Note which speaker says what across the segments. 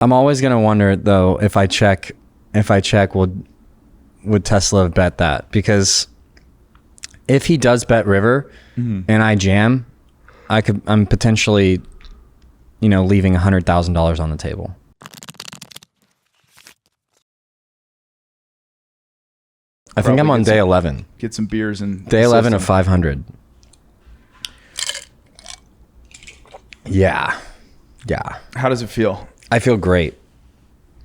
Speaker 1: I'm always gonna wonder though if I check would Tesla bet that? Because if he does bet river and I jam, I'm potentially, leaving $100,000 on the table. I think I'm on day 11.
Speaker 2: Get some beers and
Speaker 1: day 11 of 500. Yeah.
Speaker 2: How does it feel?
Speaker 1: I feel great.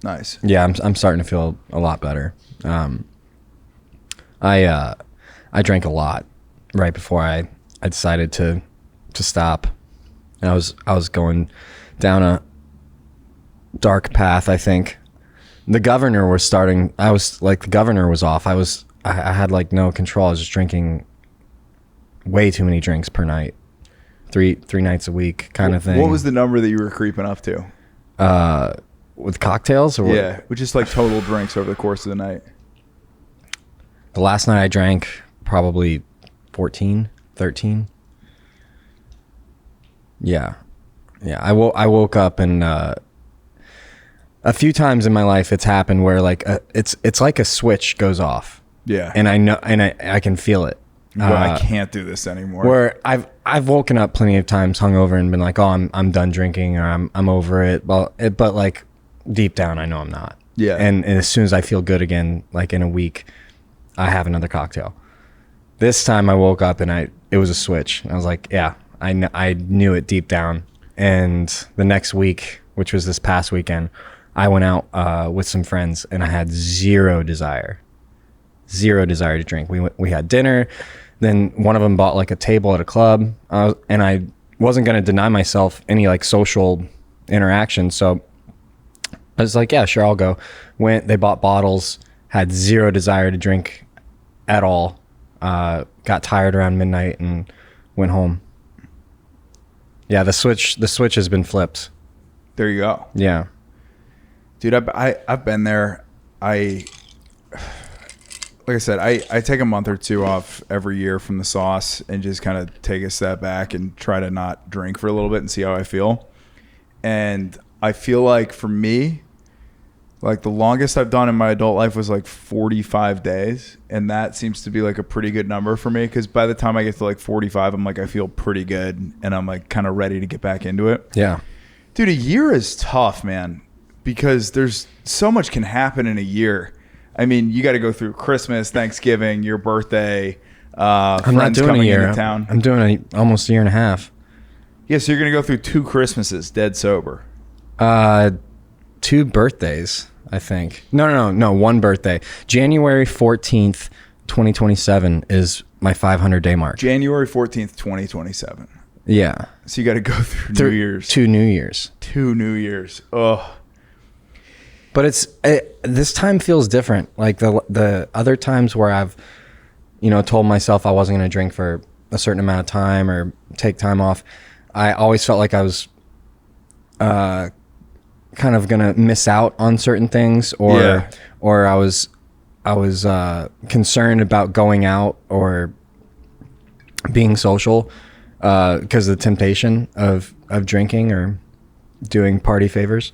Speaker 2: Nice.
Speaker 1: Yeah, I'm starting to feel a lot better. I drank a lot right before I decided to stop. And I was going down a dark path, I think. The governor was starting. The governor was off. I had like no control. I was just drinking way too many drinks per night. Three nights a week kind of thing.
Speaker 2: What was the number that you were creeping up to?
Speaker 1: With cocktails or
Speaker 2: yeah, with just like total drinks over the course of the night.
Speaker 1: The last night I drank probably 14, 13. Yeah. I woke up and a few times in my life it's happened where like it's like a switch goes off.
Speaker 2: Yeah.
Speaker 1: And I know, and I can feel it.
Speaker 2: I can't do this anymore.
Speaker 1: Where I've woken up plenty of times hungover and been like, oh, I'm done drinking, or I'm over it. But like deep down, I know I'm not.
Speaker 2: Yeah.
Speaker 1: And as soon as I feel good again, like in a week, I have another cocktail. This time I woke up and it was a switch. I was like, yeah, I knew it deep down. And the next week, which was this past weekend, I went out with some friends and I had zero desire to drink. We had dinner. Then one of them bought like a table at a club, and I wasn't going to deny myself any like social interaction. So I was like, yeah, sure, I'll go. They bought bottles, had zero desire to drink at all. Got tired around midnight and went home. Yeah, the switch has been flipped.
Speaker 2: There you go.
Speaker 1: Yeah.
Speaker 2: Dude, I've been there. Like I said, I take a month or two off every year from the sauce and just kind of take a step back and try to not drink for a little bit and see how I feel. And I feel like for me, like the longest I've done in my adult life was like 45 days. And that seems to be like a pretty good number for me, because by the time I get to like 45, I'm like, I feel pretty good and I'm like kind of ready to get back into it.
Speaker 1: Yeah.
Speaker 2: Dude, a year is tough, man, because there's so much can happen in a year. I mean, you got to go through Christmas, Thanksgiving, your birthday,
Speaker 1: I'm not doing a year.
Speaker 2: Town.
Speaker 1: I'm doing almost a year and a half.
Speaker 2: Yeah, so you're going to go through 2 Christmases dead sober.
Speaker 1: 2 birthdays, I think. No, 1 birthday. January 14th, 2027 is my 500-day mark.
Speaker 2: January 14th, 2027.
Speaker 1: Yeah.
Speaker 2: So you got to go through New Year's.
Speaker 1: 2 New Years.
Speaker 2: 2 New Years. Ugh.
Speaker 1: But this time feels different. Like the other times where I've, told myself I wasn't going to drink for a certain amount of time or take time off, I always felt like I was kind of going to miss out on certain things, or I was concerned about going out or being social because of the temptation of drinking or doing party favors.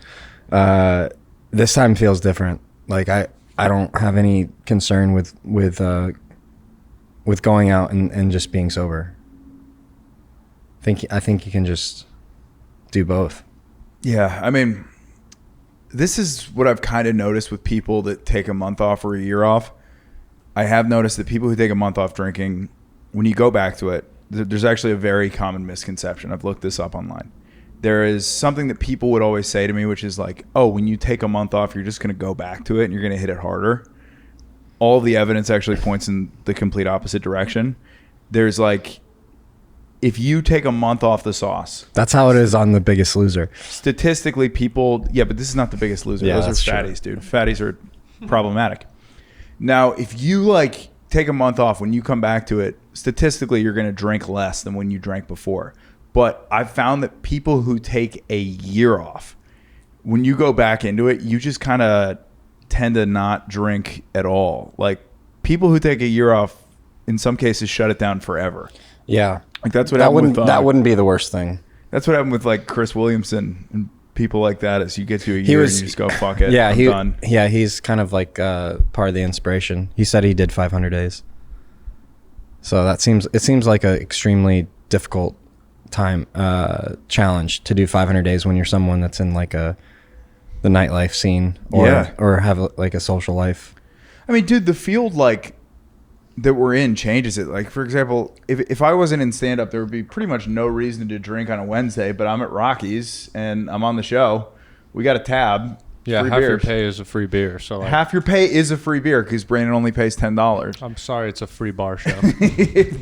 Speaker 1: This time feels different. Like I don't have any concern with going out and just being sober. I think you can just do both.
Speaker 2: Yeah, I mean, this is what I've kind of noticed with people that take a month off or a year off. I have noticed that people who take a month off drinking, when you go back to it, there's actually a very common misconception. I've looked this up online. There is something that people would always say to me, which is like, oh, when you take a month off, you're just going to go back to it and you're going to hit it harder. All the evidence actually points in the complete opposite direction. There's like, if you take a month off the sauce.
Speaker 1: That's how it is on The Biggest Loser.
Speaker 2: Statistically, people, yeah, but this is not The Biggest Loser.
Speaker 1: Yeah,
Speaker 2: those are fatties, dude. Fatties are problematic. Now, if you like take a month off, when you come back to it, statistically, you're going to drink less than when you drank before. But I've found that people who take a year off, when you go back into it, you just kind of tend to not drink at all. Like people who take a year off, in some cases, shut it down forever.
Speaker 1: Yeah.
Speaker 2: Like that's what happened with,
Speaker 1: that wouldn't be the worst thing.
Speaker 2: That's what happened with like Chris Williamson and people like that as you get to a year and you just go, fuck it, I'm done.
Speaker 1: Yeah, he's kind of like part of the inspiration. He said he did 500 days. So it seems like an extremely difficult challenge to do 500 days when you're someone that's in like the nightlife scene or have like a social life.
Speaker 2: I mean, dude, the field like that we're in changes it. Like, for example, if I wasn't in stand-up, there would be pretty much no reason to drink on a Wednesday, but I'm at Rocky's and I'm on the show. We got a tab.
Speaker 3: Yeah, half your pay is a free beer. So like,
Speaker 2: half your pay is a free beer because Brandon only pays $10.
Speaker 3: I'm sorry, it's a free bar show.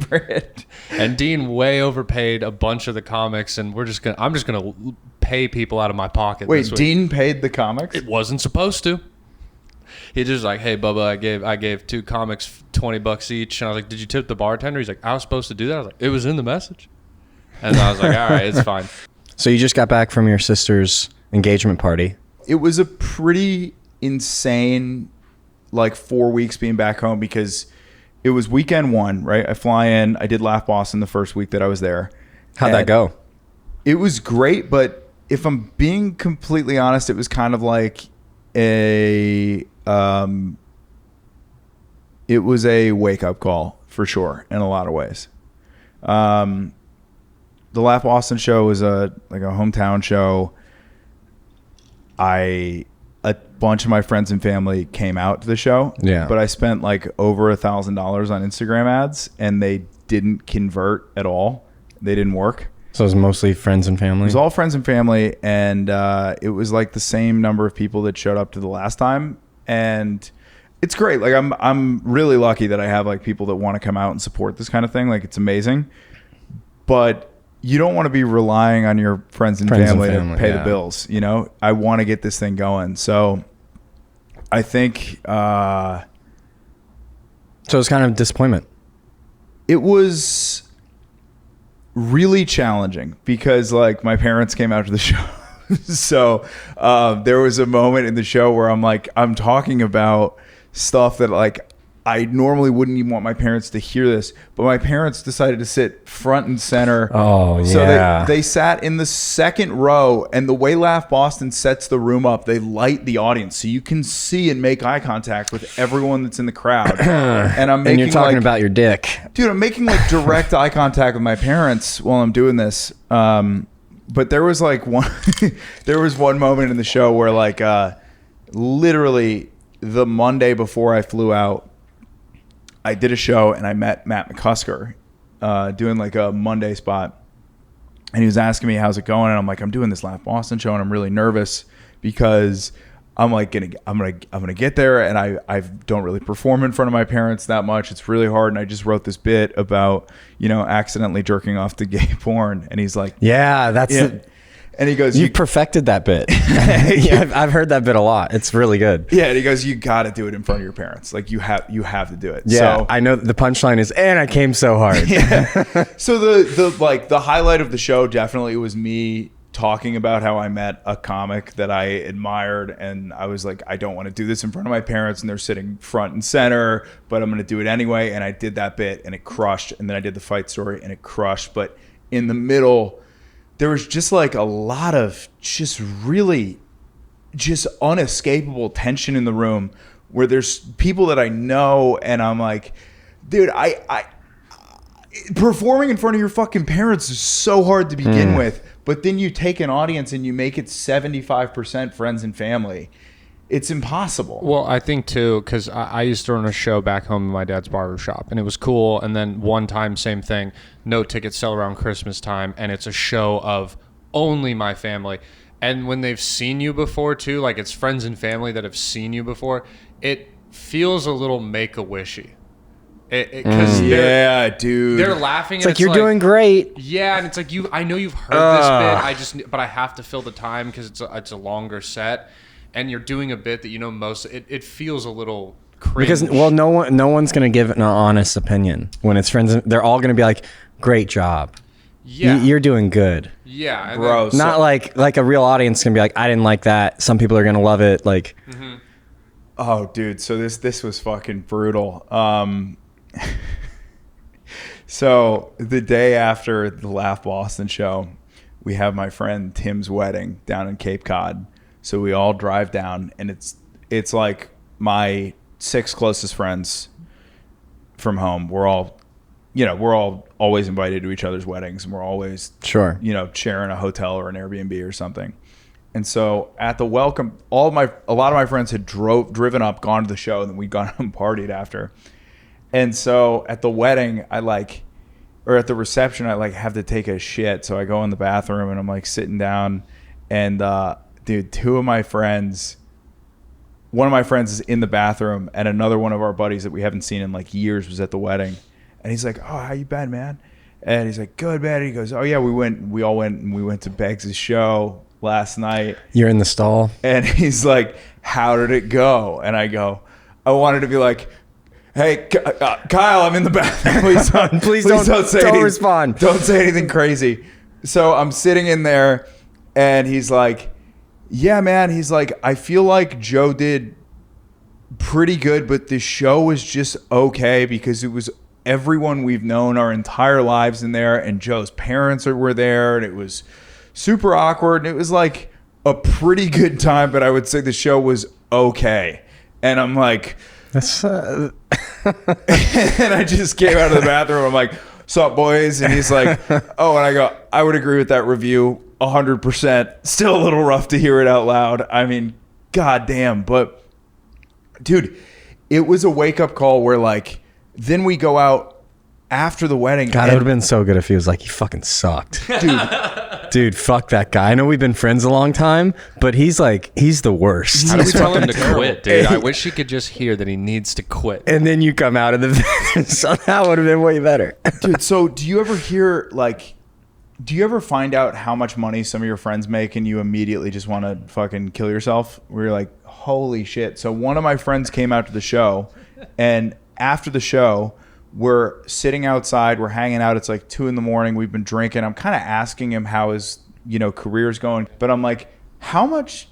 Speaker 2: Brandon.
Speaker 3: And Dean way overpaid a bunch of the comics, and I'm just gonna pay people out of my pocket.
Speaker 2: Wait,
Speaker 3: this week.
Speaker 2: Dean paid the comics?
Speaker 3: It wasn't supposed to. He just like, hey, Bubba, I gave 2 comics $20 each. And I was like, did you tip the bartender? He's like, I was supposed to do that. I was like, it was in the message. And I was like, all right, it's fine.
Speaker 1: So you just got back from your sister's engagement party.
Speaker 2: It was a pretty insane, like 4 weeks being back home because it was weekend 1, right? I fly in. I did Laugh Boston the first week that I was there.
Speaker 1: How'd that go?
Speaker 2: It was great, but if I'm being completely honest, it was kind of like it was a wake-up call for sure in a lot of ways. The Laugh Boston show was a hometown show. A bunch of my friends and family came out to the show.
Speaker 1: Yeah.
Speaker 2: But I spent like over $1,000 on Instagram ads and they didn't convert at all. They didn't work.
Speaker 1: So it was mostly friends and family?
Speaker 2: It was all friends and family, and it was like the same number of people that showed up to the last time, and it's great. Like I'm really lucky that I have like people that want to come out and support this kind of thing. Like it's amazing, but you don't want to be relying on your friends and family to pay the bills. You know, I want to get this thing going, so I think.
Speaker 1: So it's kind of disappointment.
Speaker 2: It was really challenging because like my parents came out to the show. So there was a moment in the show where I'm talking about stuff that like I normally wouldn't even want my parents to hear this, but my parents decided to sit front and center.
Speaker 1: Oh, yeah.
Speaker 2: So they sat in the second row, and the way Laugh Boston sets the room up, they light the audience so you can see and make eye contact with everyone that's in the crowd. And
Speaker 1: you're talking about your dick.
Speaker 2: Dude, I'm making like direct eye contact with my parents while I'm doing this. But there was like one moment in the show where like literally the Monday before I flew out, I did a show and I met Matt McCusker doing like a Monday spot, and he was asking me how's it going, and I'm like, I'm doing this Laugh Boston show and I'm really nervous because I'm like I'm gonna get there, and I don't really perform in front of my parents that much. It's really hard, and I just wrote this bit about accidentally jerking off to gay porn, and he's like,
Speaker 1: yeah, that's it.
Speaker 2: And he goes,
Speaker 1: you perfected that bit. Yeah, I've heard that bit a lot. It's really good.
Speaker 2: Yeah, and he goes, you got to do it in front of your parents. Like you have to do it.
Speaker 1: Yeah,
Speaker 2: so,
Speaker 1: I know the punchline is, and I came so hard.
Speaker 2: Yeah. So the highlight of the show definitely was me talking about how I met a comic that I admired, and I was like, I don't want to do this in front of my parents, and they're sitting front and center, but I'm going to do it anyway. And I did that bit, and it crushed. And then I did the fight story, and it crushed. But in the middle, there was just like a lot of just really just unescapable tension in the room where there's people that I know, and I'm like, dude, I performing in front of your fucking parents is so hard to begin with, but then you take an audience and you make it 75% friends and family. It's impossible.
Speaker 3: Well, I think too, because I used to run a show back home in my dad's barbershop, and it was cool. And then one time, same thing, no tickets sell around Christmas time, and it's a show of only my family. And when they've seen you before too, like it's friends and family that have seen you before, it feels a little make-a-wishy. Because
Speaker 2: yeah, dude,
Speaker 3: they're laughing.
Speaker 1: It's like you're doing great.
Speaker 3: Yeah, and it's like I know you've heard this bit. But I have to fill the time because it's a longer set. And you're doing a bit that it feels a little cringe.
Speaker 1: Because no one's gonna give an honest opinion when it's friends. They're all gonna be like, "Great job,
Speaker 3: yeah,
Speaker 1: you're doing good."
Speaker 3: Yeah,
Speaker 2: bro.
Speaker 1: Not like a real audience can be like, "I didn't like that." Some people are gonna love it. Like,
Speaker 2: oh, dude. So this was fucking brutal. So the day after the Laugh Boston show, we have my friend Tim's wedding down in Cape Cod. So we all drive down, and it's like my 6 closest friends from home. We're all always invited to each other's weddings, and we're always sharing a hotel or an Airbnb or something. And so at the welcome, a lot of my friends had driven up, gone to the show, and then we'd gone and partied after. And so at the wedding, at the reception, I have to take a shit. So I go in the bathroom, and I'm like sitting down, and dude, one of my friends is in the bathroom, and another one of our buddies that we haven't seen in like years was at the wedding. And he's like, "Oh, how you been, man?" And he's like, "Good, man." And he goes, "Oh yeah, we all went to Beggs' show last night."
Speaker 1: You're in the stall.
Speaker 2: And he's like, "How did it go?" And I go, I wanted to be like, "Hey, Kyle, I'm in the bathroom. Please don't
Speaker 1: respond.
Speaker 2: Don't say anything crazy." So I'm sitting in there, and he's like, "Yeah, man." He's like, "I feel like Joe did pretty good, but the show was just okay because it was everyone we've known our entire lives in there, and Joe's parents were there, and it was super awkward, and it was like a pretty good time, but I would say the show was okay." And I'm like,
Speaker 1: That's
Speaker 2: and I just came out of the bathroom. I'm like, "Sup, boys?" And he's like, "Oh," and I go, "I would agree with that review 100%. Still a little rough to hear it out loud. I mean, goddamn." But dude, it was a wake up call where like, then we go out after the wedding.
Speaker 1: God, it would have been so good if he was like, "You fucking sucked." Dude, fuck that guy. I know we've been friends a long time, but he's the worst.
Speaker 3: How do we tell him to quit, dude? I wish he could just hear that he needs to quit.
Speaker 1: And then you come out of the so that would have been way better.
Speaker 2: Dude, so do you ever find out how much money some of your friends make and you immediately just want to fucking kill yourself? Where you're like, holy shit. So one of my friends came out to the show, and after the show, we're sitting outside, we're hanging out. It's like 2 a.m. We've been drinking. I'm kind of asking him how his, career's going. But I'm like, how much,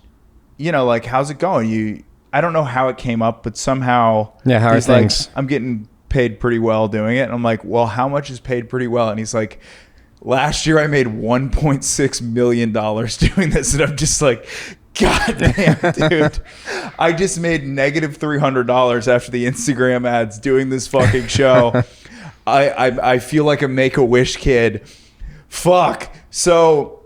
Speaker 2: how's it going? I don't know how it came up, but somehow
Speaker 1: how are things?
Speaker 2: Like, I'm getting paid pretty well doing it. And I'm like, well, how much is paid pretty well? And he's like, last year I made $1.6 million doing this. And I'm just like, God damn, dude. I just made negative $300 after the Instagram ads doing this fucking show. I feel like a Make-A-Wish kid. Fuck. So.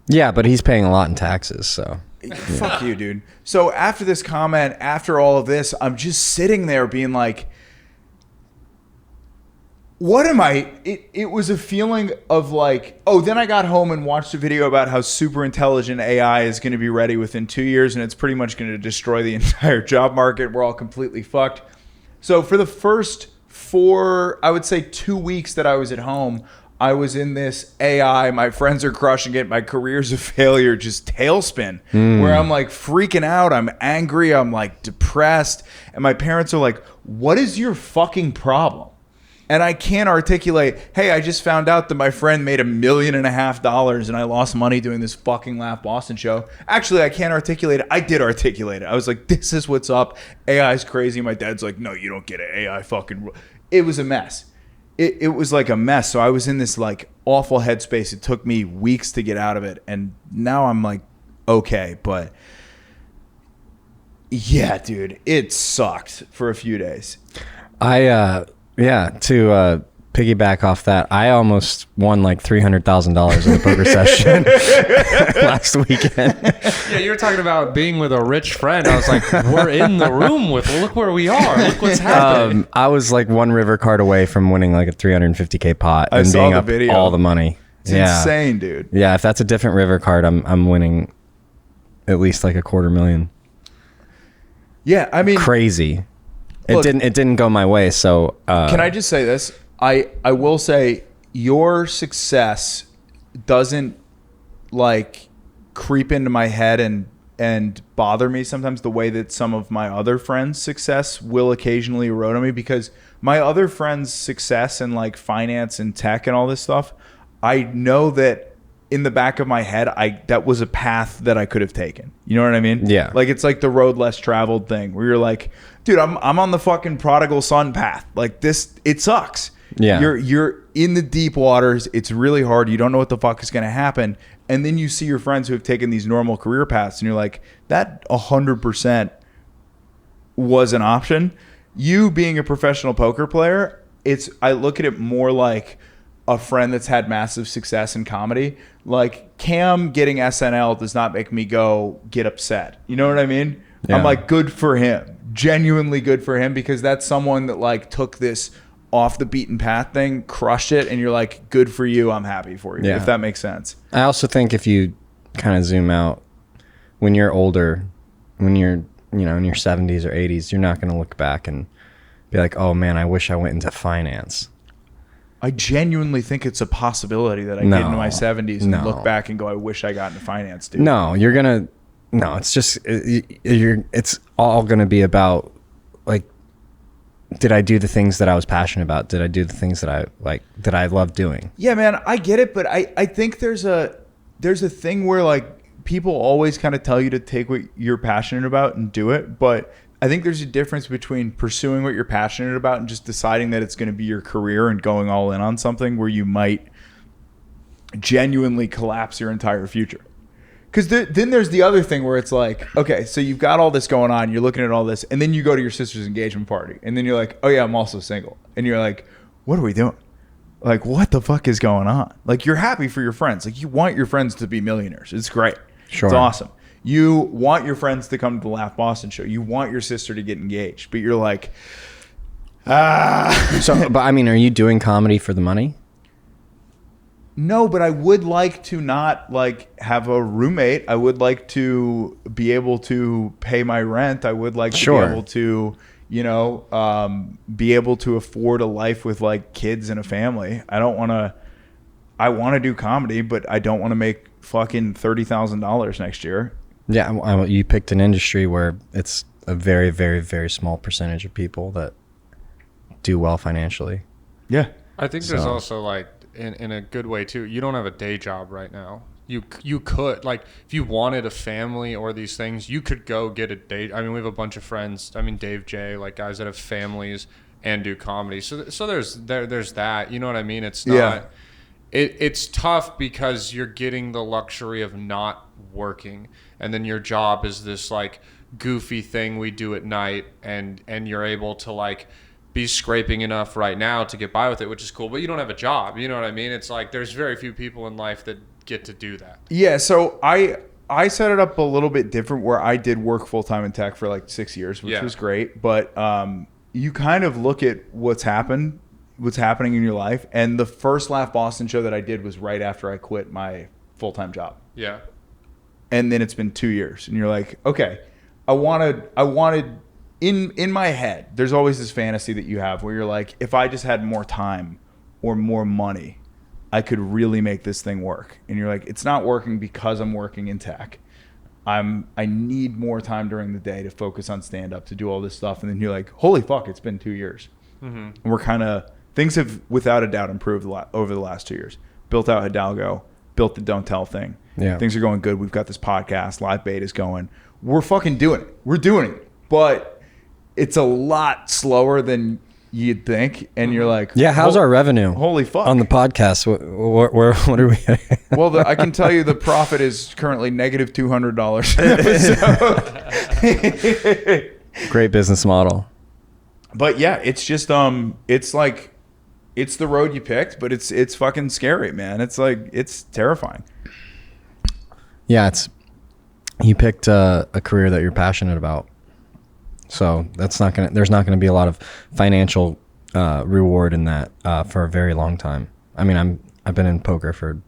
Speaker 1: Yeah, but he's paying a lot in taxes, so.
Speaker 2: Fuck you, dude. So after this comment, after all of this, I'm just sitting there being like, what am I? It was a feeling of like, oh, then I got home and watched a video about how super intelligent AI is going to be ready within 2 years, and it's pretty much going to destroy the entire job market. We're all completely fucked. So for the first 2 weeks that I was at home, I was in this AI, my friends are crushing it, my career's a failure, just tailspin, where I'm like freaking out, I'm angry, I'm like depressed, and my parents are like, what is your fucking problem? And I can't articulate, hey, I just found out that my friend made $1.5 million and I lost money doing this fucking Laugh Boston show. Actually, I can't articulate it. I did articulate it. I was like, this is what's up. AI's crazy. My dad's like, no, you don't get it. AI fucking... It was a mess. It was like a mess. So I was in this like awful headspace. It took me weeks to get out of it. And now I'm like, okay. But yeah, dude, it sucked for a few days.
Speaker 1: To piggyback off that, I almost won like $300,000 in a poker session last weekend.
Speaker 3: Yeah, you were talking about being with a rich friend. I was like, we're in the room with, look where we are. Look what's happening.
Speaker 1: I was like one river card away from winning like a $350K pot and being up all the money.
Speaker 2: It's insane, dude.
Speaker 1: Yeah, if that's a different river card, I'm winning at least like $250,000. Yeah, I mean, crazy. Look, it didn't go my way, so
Speaker 2: can I just say this? I will say your success doesn't like creep into my head and bother me sometimes the way that some of my other friends' success will occasionally erode on me, because my other friends' success in like finance and tech and all this stuff, I know that in the back of my head, that was a path that I could have taken. You know what I mean?
Speaker 1: Yeah.
Speaker 2: Like it's like the road less traveled thing where you're like, dude, I'm on the fucking prodigal son path. Like this, it sucks.
Speaker 1: Yeah.
Speaker 2: You're in the deep waters. It's really hard. You don't know what the fuck is going to happen. And then you see your friends who have taken these normal career paths and you're like, that 100% was an option. You being a professional poker player, I look at it more like a friend that's had massive success in comedy. Like Cam getting SNL does not make me go get upset. You know what I mean?
Speaker 1: Yeah.
Speaker 2: I'm like, good for him. Genuinely good for him, because that's someone that like took this off the beaten path thing, crushed it, and you're like, good for you. I'm happy for you.
Speaker 1: Yeah.
Speaker 2: If that makes sense.
Speaker 1: I also think if you kind of zoom out, when you're older, when you're, you know, in your 70s or 80s, you're not going to look back and be like, oh man, I wish I went into finance.
Speaker 2: I genuinely think it's a possibility that I get into my 70s and look back and go, I wish I got into finance, dude.
Speaker 1: No, it's just, it's all going to be about like, did I do the things that I was passionate about? Did I do the things that I love doing?
Speaker 2: Yeah, man, I get it. But I think there's a thing where like people always kind of tell you to take what you're passionate about and do it. But I think there's a difference between pursuing what you're passionate about and just deciding that it's going to be your career and going all in on something where you might genuinely collapse your entire future. Because then there's the other thing where it's like, okay, so you've got all this going on, you're looking at all this, and then you go to your sister's engagement party, and then you're like, oh yeah, I'm also single. And you're like, what are we doing? Like, what the fuck is going on? Like, you're happy for your friends. Like, you want your friends to be millionaires. It's great.
Speaker 1: Sure.
Speaker 2: It's awesome. You want your friends to come to the Laugh Boston show. You want your sister to get engaged. But you're like,
Speaker 1: So, but I mean, are you doing comedy for the money?
Speaker 2: No, but I would like to not like have a roommate. I would like to be able to pay my rent. I would like to be able to, you know, be able to afford a life with like kids and a family. I want to do comedy, but I don't want to make fucking $30,000 next year.
Speaker 1: Yeah, you picked an industry where it's a very, very, very small percentage of people that do well financially.
Speaker 2: Yeah.
Speaker 3: I think there's also like, in a good way too, you don't have a day job right now. You could, like, if you wanted a family or these things, you could go get a day. I mean, we have a bunch of friends. I mean, Dave J, like guys that have families and do comedy. So there's that. You know what I mean? It's not.
Speaker 2: Yeah.
Speaker 3: It's tough because you're getting the luxury of not working, and then your job is this like goofy thing we do at night, and you're able to like be scraping enough right now to get by with it, which is cool, but you don't have a job. You know what I mean? It's like there's very few people in life that get to do that.
Speaker 2: Yeah, so I set it up a little bit different where I did work full-time in tech for like 6 years, which was great. But you kind of look at what's happening in your life. And the first Laugh Boston show that I did was right after I quit my full-time job.
Speaker 3: Yeah.
Speaker 2: And then it's been 2 years. And you're like, okay, I wanted in my head, there's always this fantasy that you have where you're like, if I just had more time or more money, I could really make this thing work. And you're like, it's not working because I'm working in tech. I need more time during the day to focus on stand-up, to do all this stuff. And then you're like, holy fuck, it's been 2 years. Mm-hmm. And we're kind of, things have without a doubt improved a lot over the last 2 years. Built out Hidalgo, built the Don't Tell thing.
Speaker 1: Yeah.
Speaker 2: Things are going good. We've got this podcast, live beta's going. We're fucking doing it. We're doing it. But it's a lot slower than you'd think. And you're like,
Speaker 1: yeah, how's our revenue?
Speaker 2: Holy fuck.
Speaker 1: On the podcast, what are we getting?
Speaker 2: Well, I can tell you the profit is currently negative $200 an episode.
Speaker 1: Great business model.
Speaker 2: But yeah, it's just it's like, it's the road you picked, but it's fucking scary, man. It's like, it's terrifying.
Speaker 1: Yeah, you picked a career that you're passionate about. So there's not gonna be a lot of financial reward in that for a very long time. I mean, I've been in poker for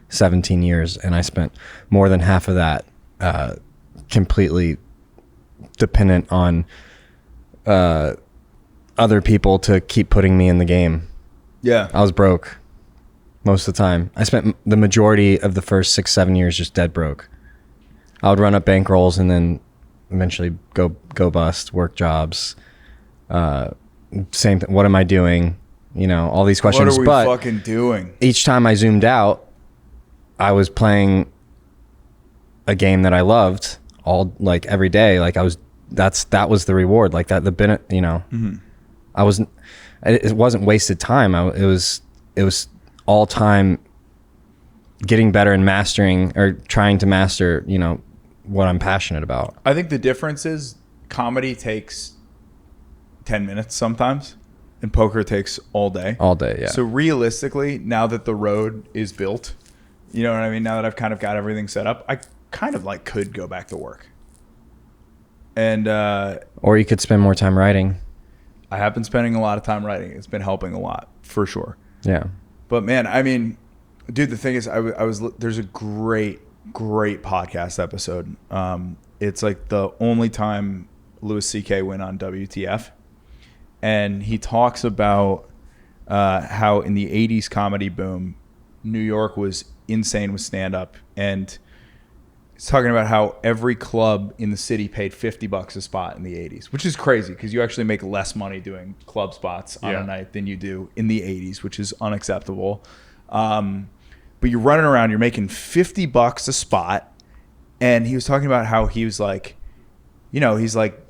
Speaker 1: 17 years, and I spent more than half of that completely dependent on other people to keep putting me in the game.
Speaker 2: Yeah,
Speaker 1: I was broke most of the time. I spent the majority of the first 6-7 years just dead broke. I would run up bankrolls and then eventually go bust, work jobs. Same thing. What am I doing? You know, all these questions.
Speaker 2: What are we fucking doing?
Speaker 1: Each time I zoomed out, I was playing a game that I loved like every day. Like that was the reward. Like that, you know, mm-hmm. it wasn't wasted time. It was all time getting better and mastering, or trying to master, what I'm passionate about.
Speaker 2: I think the difference is comedy takes 10 minutes sometimes, and poker takes all day.
Speaker 1: All day, yeah.
Speaker 2: So realistically, now that the road is built, you know what I mean? Now that I've kind of got everything set up, I kind of like could go back to work. And
Speaker 1: or you could spend more time writing.
Speaker 2: I have been spending a lot of time writing. It's been helping a lot, for sure.
Speaker 1: Yeah.
Speaker 2: But man, I mean, dude, the thing is, I was there's a great podcast episode. It's like the only time Louis C.K. went on WTF, and he talks about how in the 80s comedy boom, New York was insane with stand-up, and he's talking about how every club in the city paid $50 a spot in the 80s, which is crazy because you actually make less money doing club spots on a night than you do in the 80s, which is unacceptable. But you're running around, you're making $50 a spot. And he was talking about how he was like, he's like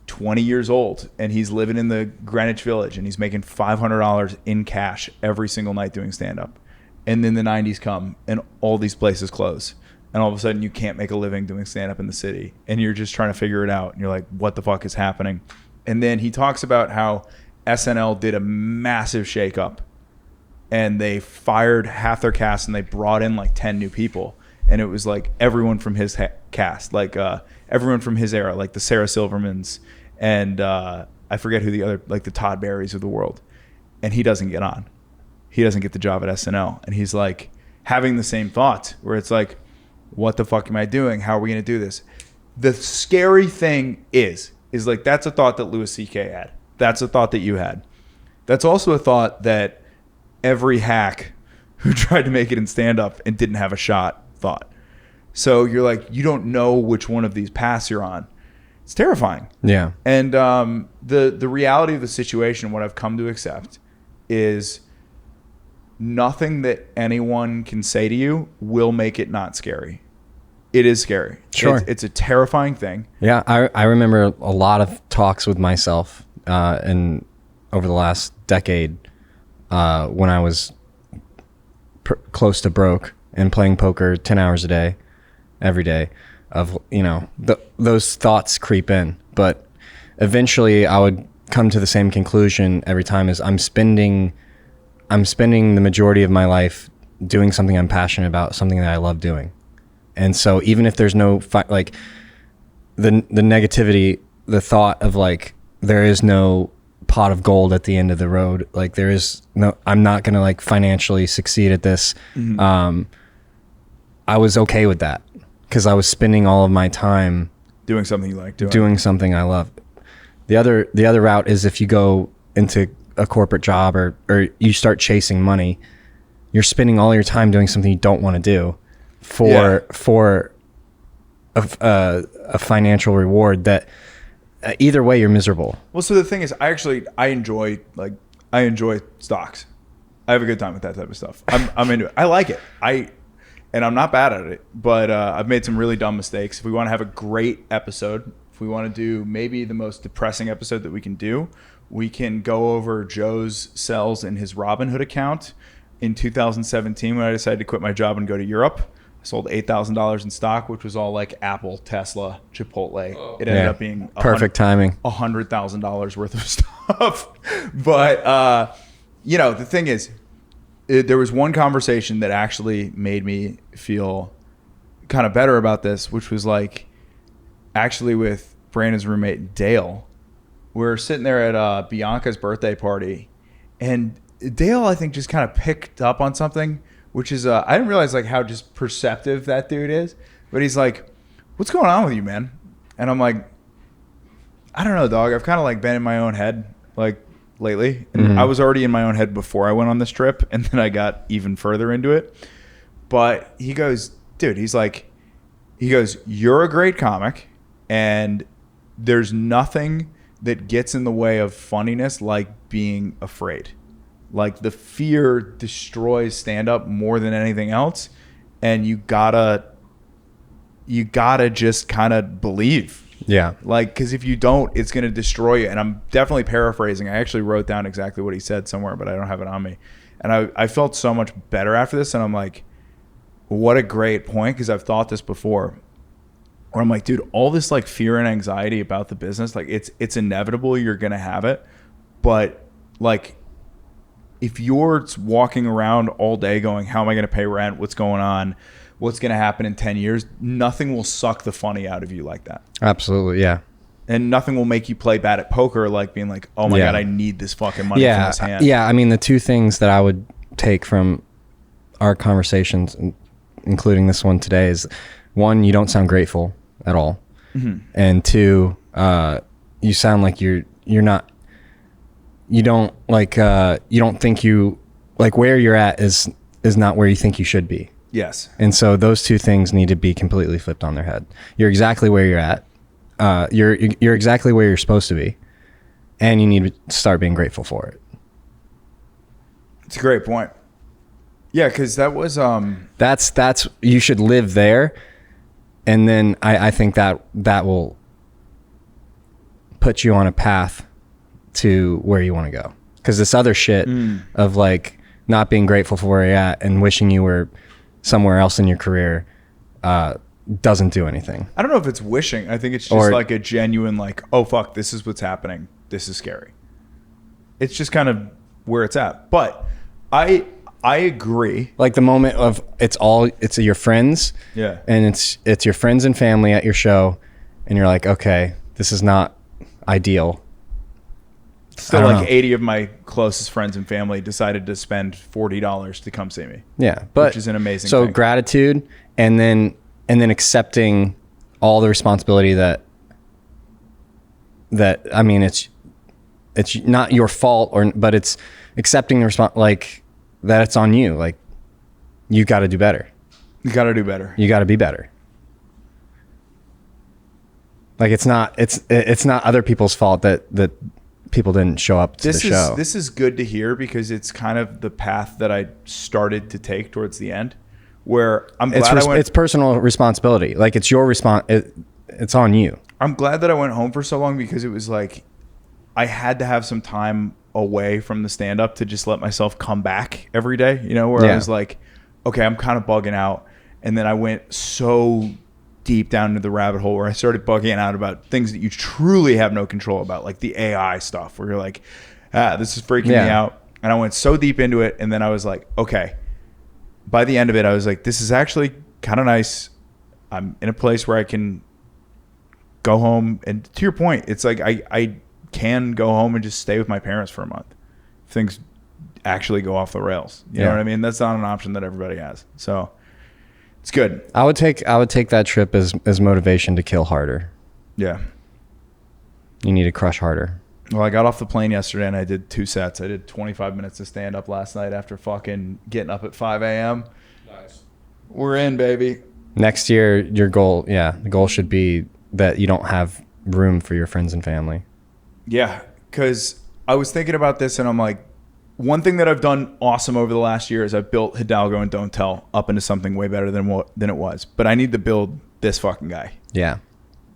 Speaker 2: 20 years old and he's living in the Greenwich Village and he's making $500 in cash every single night doing stand-up. And then the 90s come and all these places close. And all of a sudden you can't make a living doing stand-up in the city. And you're just trying to figure it out. And you're like, what the fuck is happening? And then he talks about how SNL did a massive shakeup. And they fired half their cast and they brought in like 10 new people. And it was like everyone from his cast, like everyone from his era, like the Sarah Silvermans and I forget who the other, like the Todd Barrys of the world. And he doesn't get on. He doesn't get the job at SNL. And he's like having the same thoughts where it's like, what the fuck am I doing? How are we going to do this? The scary thing is like, that's a thought that Louis C.K. had. That's a thought that you had. That's also a thought that every hack who tried to make it in stand-up and didn't have a shot thought. So you're like, you don't know which one of these paths you're on. It's terrifying.
Speaker 1: Yeah.
Speaker 2: And the reality of the situation, what I've come to accept, is nothing that anyone can say to you will make it not scary. It is scary.
Speaker 1: Sure.
Speaker 2: It's a terrifying thing.
Speaker 1: Yeah, I remember a lot of talks with myself and over the last decade when I was close to broke and playing poker 10 hours a day, every day, of, those thoughts creep in. But eventually I would come to the same conclusion every time, is I'm spending the majority of my life doing something I'm passionate about, something that I love doing. And so even if there's no like the negativity, the thought of like, there is no pot of gold at the end of the road, like there is no, I'm not going to like financially succeed at this. Mm-hmm. I was okay with that because I was spending all of my time
Speaker 2: doing something you like
Speaker 1: doing something I love. The other route is if you go into a corporate job or you start chasing money, you're spending all your time doing something you don't want to do for a financial reward that either way you're miserable.
Speaker 2: Well, so the thing is, I enjoy stocks. I have a good time with that type of stuff. I'm into it. I like it. And I'm not bad at it, but I've made some really dumb mistakes. If we want to have a great episode, if we want to do maybe the most depressing episode that we can do, we can go over Joe's sells in his Robinhood account in 2017 when I decided to quit my job and go to Europe. I sold $8,000 in stock, which was all like Apple, Tesla, Chipotle. It ended up being
Speaker 1: perfect timing,
Speaker 2: $100,000 worth of stuff. But the thing is, there was one conversation that actually made me feel kind of better about this, which was like actually with Brandon's roommate Dale. We're sitting there at Bianca's birthday party, and Dale, I think, just kind of picked up on something, which is I didn't realize like how just perceptive that dude is. But he's like, "What's going on with you, man?" And I'm like, "I don't know, dog. I've kind of like been in my own head like lately, and
Speaker 1: Mm-hmm.
Speaker 2: I was already in my own head before I went on this trip, and then I got even further into it." But he goes, "Dude," he goes, "You're a great comic, and there's nothing that gets in the way of funniness like being afraid. Like the fear destroys stand-up more than anything else, and you gotta just kind of believe."
Speaker 1: Yeah.
Speaker 2: Like, because if you don't, it's going to destroy you. And I'm definitely paraphrasing. I actually wrote down exactly what he said somewhere, but I don't have it on me. And I felt so much better after this. And I'm like, what a great point, because I've thought this before. Where I'm like, dude, all this like fear and anxiety about the business, like it's inevitable you're going to have it. But like, if you're walking around all day going, how am I going to pay rent? What's going on? What's going to happen in 10 years? Nothing will suck the funny out of you like that.
Speaker 1: Absolutely. Yeah.
Speaker 2: And nothing will make you play bad at poker, like being like, oh my God, I need this fucking money from this hand.
Speaker 1: Yeah. I mean, the two things that I would take from our conversations, including this one today, is one, you don't sound grateful at all. Mm-hmm. And two, you sound like you're not, you don't think you, like where you're at is not where you think you should be.
Speaker 2: Yes.
Speaker 1: And so those two things need to be completely flipped on their head. You're exactly where you're at. You're exactly where you're supposed to be, and you need to start being grateful for it.
Speaker 2: It's a great point. Yeah, because that was
Speaker 1: that's you should live there, and then I think that will put you on a path to where you want to go. Because this other shit of like not being grateful for where you're at and wishing you were somewhere else in your career doesn't do anything.
Speaker 2: I don't know if it's wishing. I think it's just like a genuine like, oh fuck, this is what's happening. This is scary. It's just kind of where it's at. But I agree.
Speaker 1: Like the moment of it's your friends.
Speaker 2: Yeah.
Speaker 1: And it's your friends and family at your show, and you're like, okay, this is not ideal.
Speaker 2: Still, like 80 of my closest friends and family decided to spend $40 to come see me.
Speaker 1: Yeah, but
Speaker 2: which is an amazing
Speaker 1: so
Speaker 2: thing.
Speaker 1: Gratitude, and then accepting all the responsibility that I mean, it's not your fault, but it's accepting the like that it's on you. Like, you got to do better.
Speaker 2: You got to do better.
Speaker 1: You got to be better. Like it's not other people's fault that people didn't show up to the show.
Speaker 2: This is good to hear, because it's kind of the path that I started to take towards the end, where I'm glad it's
Speaker 1: personal responsibility. Like it's your it's on you.
Speaker 2: I'm glad that I went home for so long, because it was like I had to have some time away from the stand-up to just let myself come back every day, you know, where I was like, okay, I'm kind of bugging out. And then I went so deep down into the rabbit hole where I started bugging out about things that you truly have no control about, like the AI stuff, where you're like, this is freaking me out. And I went so deep into it. And then I was like, okay, by the end of it, I was like, this is actually kind of nice. I'm in a place where I can go home. And to your point, it's like, I can go home and just stay with my parents for a month. Things actually go off the rails. You know what I mean? That's not an option that everybody has. So it's good.
Speaker 1: I would take that trip as motivation to kill harder.
Speaker 2: Yeah.
Speaker 1: You need to crush harder.
Speaker 2: Well, I got off the plane yesterday and I did 2 sets. I did 25 minutes of stand up last night after fucking getting up at 5 a.m.
Speaker 3: Nice.
Speaker 2: We're in, baby.
Speaker 1: Next year, your goal, the goal should be that you don't have room for your friends and family.
Speaker 2: Yeah, because I was thinking about this and I'm like, one thing that I've done awesome over the last year is I've built Hidalgo and Don't Tell up into something way better than it was. But I need to build this fucking guy.
Speaker 1: Yeah.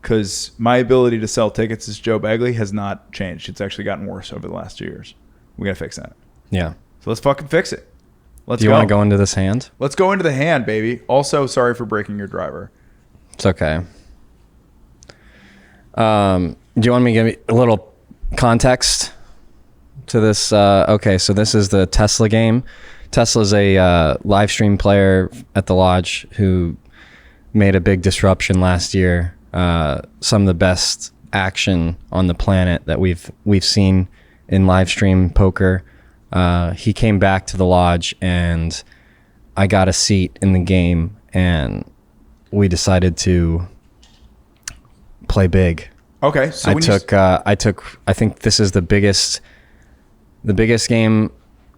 Speaker 2: Because my ability to sell tickets as Joe Begley has not changed. It's actually gotten worse over the last 2 years. We got to fix that.
Speaker 1: Yeah.
Speaker 2: So let's fucking fix it. Let's
Speaker 1: go. Do you want to go into this hand?
Speaker 2: Let's go into the hand, baby. Also, sorry for breaking your driver.
Speaker 1: It's okay. Do you want me to give a little context to this? Okay, so this is the Tesla game. Tesla's a live stream player at the lodge who made a big disruption last year. Some of the best action on the planet that we've seen in live stream poker. He came back to the lodge and I got a seat in the game and we decided to play big.
Speaker 2: Okay, so
Speaker 1: I think this is the biggest game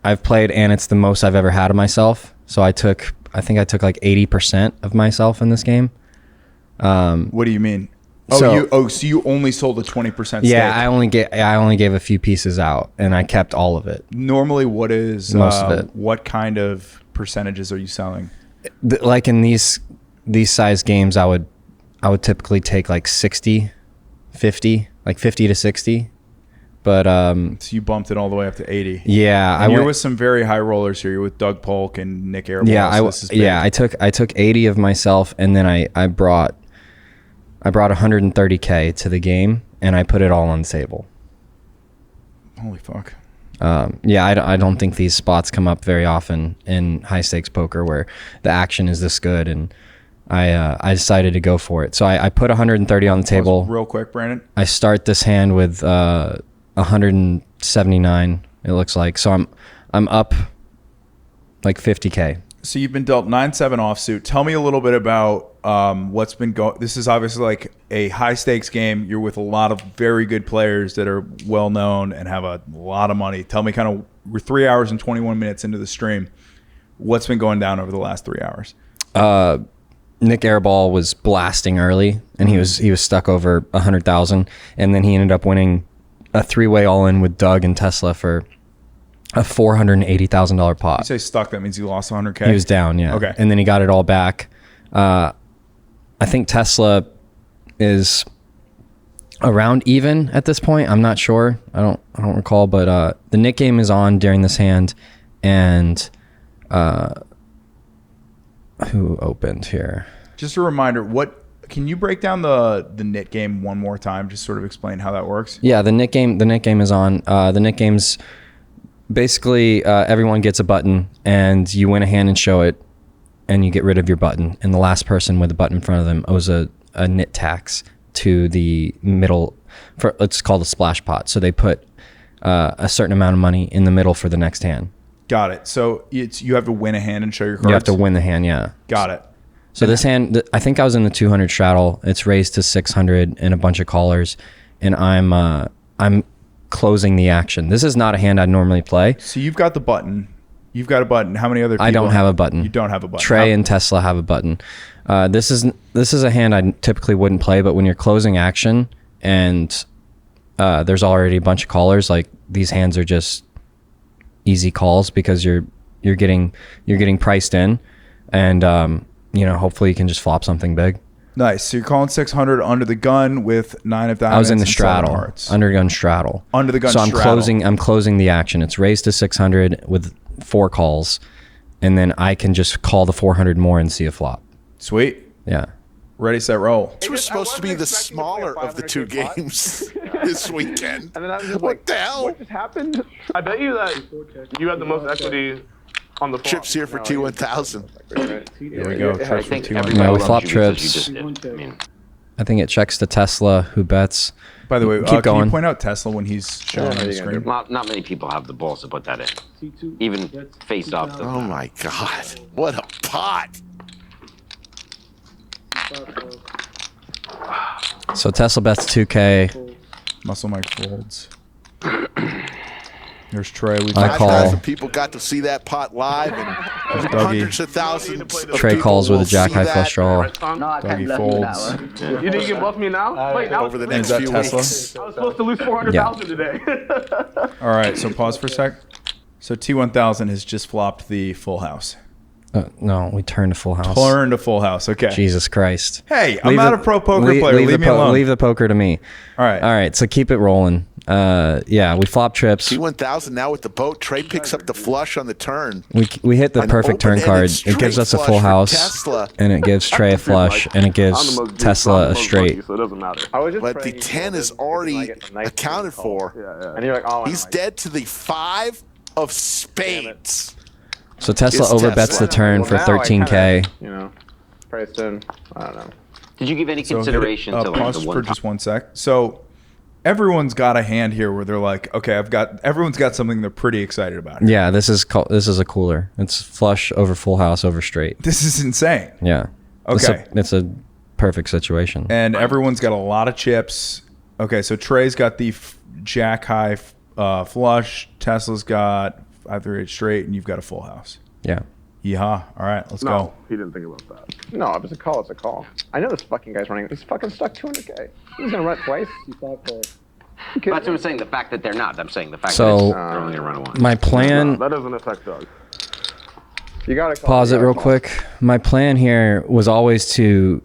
Speaker 1: I've played, and it's the most I've ever had of myself. So I think I took like 80% of myself in this game.
Speaker 2: What do you mean? So you only sold a 20% stake?
Speaker 1: Yeah, I only gave a few pieces out, and I kept all of it.
Speaker 2: Normally, what is
Speaker 1: most of it?
Speaker 2: What kind of percentages are you selling?
Speaker 1: Like in these size games, I would typically take like 60 50 to 60. But
Speaker 2: So you bumped it all the way up to 80.
Speaker 1: yeah,
Speaker 2: And you're with some very high rollers here. You're with Doug Polk and Nick Airball.
Speaker 1: Yeah, I took 80 of myself, and then I brought 130K to the game, and I put it all on the table.
Speaker 2: Holy fuck.
Speaker 1: Yeah, I don't think these spots come up very often in high stakes poker where the action is this good, and I decided to go for it. So I put 130 on the table.
Speaker 2: Real quick, Brandon.
Speaker 1: I start this hand with 179. It looks like, so I'm up like 50K.
Speaker 2: So you've been dealt 9-7 offsuit. Tell me a little bit about what's been going. This is obviously like a high stakes game. You're with a lot of very good players that are well known and have a lot of money. Tell me kind of, we're 3 hours and 21 minutes into the stream. What's been going down over the last 3 hours?
Speaker 1: Nick Airball was blasting early, and he was stuck over 100,000, and then he ended up winning a 3-way all-in with Doug and Tesla for a $480,000 pot.
Speaker 2: You say stuck, that means he lost 100K?
Speaker 1: He was down, yeah.
Speaker 2: Okay.
Speaker 1: And then he got it all back. I think Tesla is around even at this point. I'm not sure. I don't recall, but the Nick game is on during this hand, and who opened here?
Speaker 2: Just a reminder, can you break down the Nit game one more time? Just sort of explain how that works.
Speaker 1: Yeah, the Nit game is on. The Nit game's basically everyone gets a button, and you win a hand and show it, and you get rid of your button. And the last person with the button in front of them owes a Nit tax to the middle. It's called a splash pot. So they put a certain amount of money in the middle for the next hand.
Speaker 2: Got it. So you have to win a hand and show your cards?
Speaker 1: You have to win the hand, yeah.
Speaker 2: Got it.
Speaker 1: So this hand, I think I was in the 200 straddle. It's raised to 600 and a bunch of callers, and I'm closing the action. This is not a hand I'd normally play.
Speaker 2: So you've got the button. You've got a button. How many other people?
Speaker 1: I don't have a button.
Speaker 2: You don't have a button.
Speaker 1: Trey and Tesla have a button. This is a hand I typically wouldn't play, but when you're closing action and there's already a bunch of callers, like these hands are just easy calls because you're getting priced in, and hopefully you can just flop something big.
Speaker 2: Nice. So you're calling 600 under the gun with 9 of diamonds.
Speaker 1: I was in the
Speaker 2: and
Speaker 1: straddle,
Speaker 2: 7 hearts.
Speaker 1: under gun straddle.
Speaker 2: Under the gun
Speaker 1: so
Speaker 2: straddle.
Speaker 1: I'm closing the action. It's raised to 600 with 4 calls, and then I can just call the 400 more and see a flop.
Speaker 2: Sweet.
Speaker 1: Yeah.
Speaker 2: Ready, set, roll.
Speaker 4: This was supposed to be the smaller of the 2 games this weekend.
Speaker 5: And then I was just
Speaker 4: What the hell?
Speaker 5: What just happened? I bet you that you had the most equity on the flop.
Speaker 4: Chips here for T1000.
Speaker 2: Here we go.
Speaker 6: I
Speaker 2: Trips for
Speaker 6: think
Speaker 2: 200.
Speaker 1: Yeah, we
Speaker 6: everybody
Speaker 1: flop
Speaker 6: loves you because
Speaker 1: trips.
Speaker 6: you just did. I mean,
Speaker 1: I think it checks to Tesla, who bets.
Speaker 2: By the way,
Speaker 1: Keep
Speaker 2: can
Speaker 1: going.
Speaker 2: you point out Tesla when he's showing on the screen?
Speaker 6: not many people have the balls to put that in. Even face off the.
Speaker 4: Oh my God. What a pot.
Speaker 1: So Tesla bets 2K.
Speaker 2: Muscle Mike folds. There's Trey. We
Speaker 1: I call.
Speaker 4: 5,000 people got to see that pot live, and hundreds of thousands of
Speaker 1: Trey
Speaker 4: people
Speaker 1: calls with a
Speaker 4: will
Speaker 1: jack
Speaker 4: see
Speaker 1: high
Speaker 4: that
Speaker 1: flush draw.
Speaker 5: No, I
Speaker 2: Dougie
Speaker 5: can't
Speaker 2: folds.
Speaker 5: You think you can bluff me now? Wait, now
Speaker 4: over the
Speaker 2: Is
Speaker 4: next
Speaker 2: that
Speaker 4: few
Speaker 2: Tesla?
Speaker 4: weeks.
Speaker 5: I was supposed to lose 400,000 today.
Speaker 2: All right, so pause for a sec. So T1000 has just flopped the full house.
Speaker 1: No, we turned to full house.
Speaker 2: Turned to full house. Okay.
Speaker 1: Jesus Christ.
Speaker 2: Hey, I'm not a pro poker player. Leave me alone.
Speaker 1: Leave the poker to me.
Speaker 2: All right.
Speaker 1: All right, so keep it rolling. Yeah, we flop trips.
Speaker 4: T1000 now with the boat. Trey picks up the flush on the turn.
Speaker 1: We hit the
Speaker 4: An
Speaker 1: perfect turn card.
Speaker 4: open-ended
Speaker 1: It gives us a
Speaker 4: straight
Speaker 1: full
Speaker 4: flush for
Speaker 1: house,
Speaker 4: Tesla.
Speaker 1: and it gives Trey a flush, and it gives Tesla a straight.
Speaker 5: So it doesn't matter.
Speaker 4: But the 10 is already accounted for.
Speaker 5: And you're like, oh,
Speaker 4: He's dead to the 5 of spades.
Speaker 1: So Tesla
Speaker 4: It's
Speaker 1: overbets
Speaker 4: Tesla.
Speaker 1: the turn for 13K.
Speaker 5: You know, priced in. I don't know.
Speaker 6: Did you give any
Speaker 2: So hit it-
Speaker 6: consideration to like
Speaker 2: pause
Speaker 6: the
Speaker 2: for
Speaker 6: one?
Speaker 2: just 1 sec. So everyone's got a hand here where they're like, okay, everyone's got something they're pretty excited about.
Speaker 1: Yeah, this is a cooler. It's flush over full house over straight.
Speaker 2: This is insane.
Speaker 1: Yeah.
Speaker 2: Okay.
Speaker 1: It's a perfect situation.
Speaker 2: And everyone's got a lot of chips. Okay, so Trey's got the jack high flush. Tesla's got 5-3-8 straight, and you've got a full house.
Speaker 1: Yeah.
Speaker 2: Yeehaw. All right, let's go.
Speaker 5: He didn't think about that. No, if it's a call, it's a call. I know this fucking guy's running. He's fucking stuck 200K. He's gonna run it twice.
Speaker 6: That's what I'm saying. The fact that they're not. I'm saying the fact
Speaker 1: So,
Speaker 6: that they're only gonna run a one.
Speaker 1: My plan.
Speaker 5: That doesn't affect Doug. You gotta call.
Speaker 1: Pause
Speaker 5: You
Speaker 1: it
Speaker 5: gotta
Speaker 1: real
Speaker 5: call.
Speaker 1: quick. My plan here was always to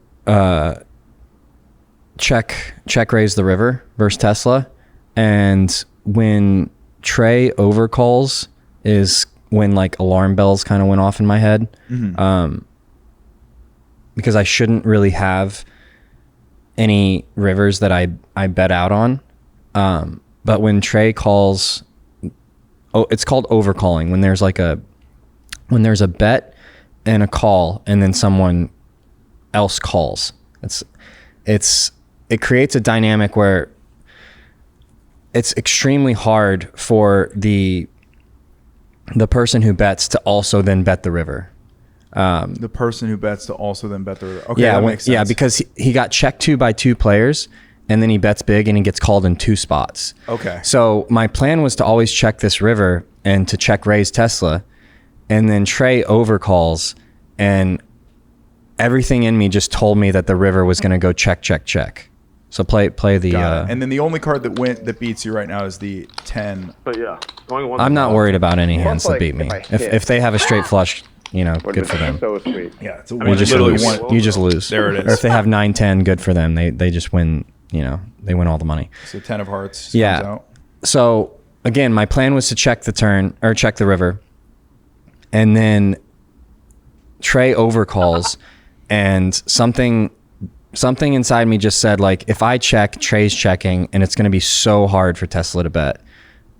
Speaker 1: check raise the river versus Tesla, and when Trey overcalls is when like alarm bells kind of went off in my head, because I shouldn't really have any rivers that I bet out on, but when Trey calls, it's called overcalling when there's a bet and a call and then someone else calls. It creates a dynamic where it's extremely hard for the person who bets to also then bet the river.
Speaker 2: The person who bets to also then bet the river. Okay,
Speaker 1: yeah,
Speaker 2: that makes sense.
Speaker 1: Yeah, because he got checked to by 2 players, and then he bets big and he gets called in 2 spots.
Speaker 2: Okay.
Speaker 1: So my plan was to always check this river and to check raise Tesla, and then Trey overcalls, and everything in me just told me that the river was going to go check. So play the.
Speaker 2: And then the only card that beats you right now is the 10.
Speaker 7: But yeah,
Speaker 1: I'm not worried about any hands
Speaker 5: like
Speaker 1: that beat me.
Speaker 5: if I
Speaker 1: If they have a straight flush, good for them.
Speaker 5: So sweet.
Speaker 2: Yeah, it's a
Speaker 1: You just lose.
Speaker 2: one.
Speaker 1: You just lose.
Speaker 2: There it is.
Speaker 1: Or if they have 9-10, good for them. They just win. They win all the money.
Speaker 2: So 10 of hearts comes
Speaker 1: Yeah.
Speaker 2: out.
Speaker 1: So again, my plan was to check the turn or check the river, and then Trey overcalls, and something inside me just said, like, if I check, Trey's checking, and it's going to be so hard for Tesla to bet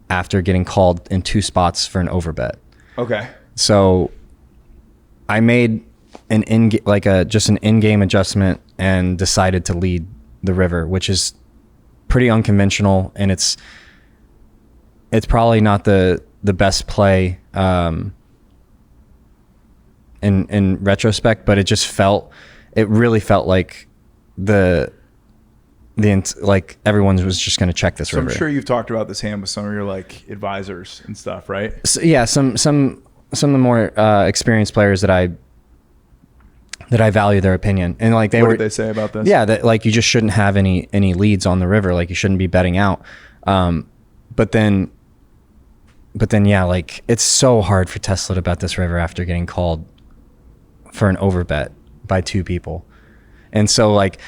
Speaker 1: after getting called in 2 spots for an overbet.
Speaker 2: Okay.
Speaker 1: So I made an in-game adjustment and decided to lead the river, which is pretty unconventional, and it's probably not the best play in retrospect, but it really felt like like everyone was just going to check this
Speaker 2: So
Speaker 1: river.
Speaker 2: I'm sure you've talked about this hand with some of your like advisors and stuff, right?
Speaker 1: So, yeah, some of the more experienced players that I value their opinion, and like
Speaker 2: What did they say about this?
Speaker 1: Yeah, that like you just shouldn't have any leads on the river, like you shouldn't be betting out. But then yeah, like it's so hard for Tesla to bet this river after getting called for an overbet by 2 people. And so like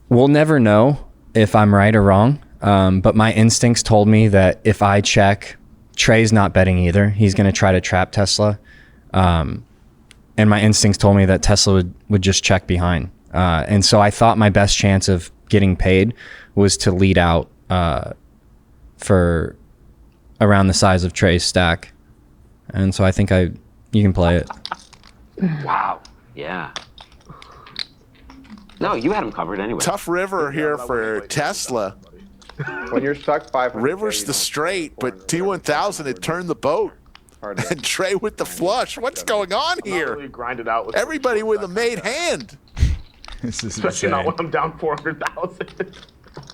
Speaker 1: we'll never know if I'm right or wrong. But my instincts told me that if I check, Trey's not betting either. He's going to try to trap Tesla. And my instincts told me that Tesla would just check behind. And so I thought my best chance of getting paid was to lead out for around the size of Trey's stack. And so I think you can play it.
Speaker 6: Wow. Yeah. No, you had him covered anyway.
Speaker 4: Tough river here for Tesla.
Speaker 5: When you're stuck 500.
Speaker 4: River's the straight, but T1000 had turned the boat. And Trey with the flush. What's going on here?
Speaker 7: Really grind it out with
Speaker 4: Everybody with a made hand.
Speaker 2: This is
Speaker 7: especially
Speaker 2: insane.
Speaker 7: not when I'm down 400,000.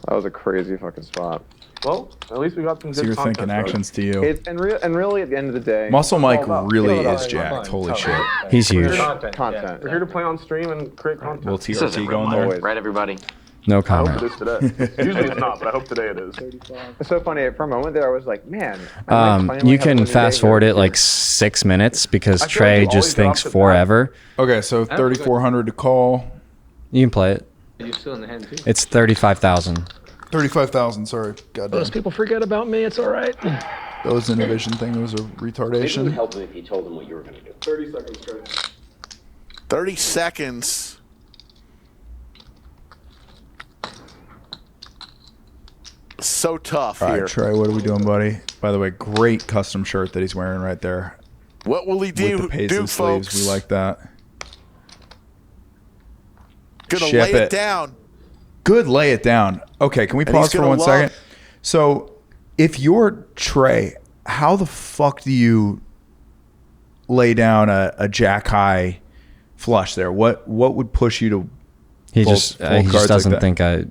Speaker 5: That was a crazy fucking spot.
Speaker 7: Well, at least we got some good
Speaker 2: So you're
Speaker 7: content,
Speaker 2: thinking
Speaker 7: right?
Speaker 2: actions to you.
Speaker 5: And really, at the end of the day,
Speaker 2: Muscle Mike
Speaker 5: it's all about-
Speaker 2: really
Speaker 5: it's all about
Speaker 2: is jacked. Holy
Speaker 8: Fun.
Speaker 2: shit.
Speaker 1: He's huge.
Speaker 5: content.
Speaker 7: We're here to play on stream and create content.
Speaker 2: Little
Speaker 6: This isn't
Speaker 2: TRT going there.
Speaker 5: Always.
Speaker 6: Right, everybody?
Speaker 1: No
Speaker 7: I hope
Speaker 1: comment.
Speaker 7: it is today. Usually it's not, but I hope today it is.
Speaker 5: It's so funny. For a moment there, I was like, man. I might finally
Speaker 1: You
Speaker 5: have a
Speaker 1: can
Speaker 5: winning
Speaker 1: fast
Speaker 5: day
Speaker 1: forward
Speaker 5: here.
Speaker 1: it like 6 minutes because
Speaker 7: I feel like
Speaker 1: Trey
Speaker 7: you
Speaker 1: just
Speaker 7: always get
Speaker 1: thinks
Speaker 7: off the bat.
Speaker 1: forever.
Speaker 2: Okay, so 3,400 to call.
Speaker 1: You can play it.
Speaker 8: Are you still in the hand too?
Speaker 1: It's 35,000.
Speaker 2: 35,000, sorry. Goddamn.
Speaker 8: Most people forget about me. It's all right.
Speaker 2: That was an innovation thing. It was a
Speaker 6: Maybe it would
Speaker 2: retardation.
Speaker 6: help if you told them what you were going to do.
Speaker 7: 30 seconds, Trey.
Speaker 4: 30 seconds. So tough
Speaker 2: All
Speaker 4: here.
Speaker 2: right, Trey, what are we doing, buddy? By the way, great custom shirt that he's wearing right there.
Speaker 4: What will he
Speaker 2: With
Speaker 4: do,
Speaker 2: the paisley sleeves.
Speaker 4: folks?
Speaker 2: We like that.
Speaker 4: Gonna
Speaker 2: Ship
Speaker 4: lay it
Speaker 2: it.
Speaker 4: down.
Speaker 2: Good, lay it down. Okay, can we
Speaker 4: And
Speaker 2: pause
Speaker 4: he's
Speaker 2: for
Speaker 4: gonna
Speaker 2: 1
Speaker 4: love-
Speaker 2: second? So, if you're Trey, how the fuck do you lay down a jack high flush there? What would push you to?
Speaker 1: He
Speaker 2: Fold-
Speaker 1: just
Speaker 2: fold
Speaker 1: he
Speaker 2: cards
Speaker 1: just doesn't
Speaker 2: like that.
Speaker 1: think a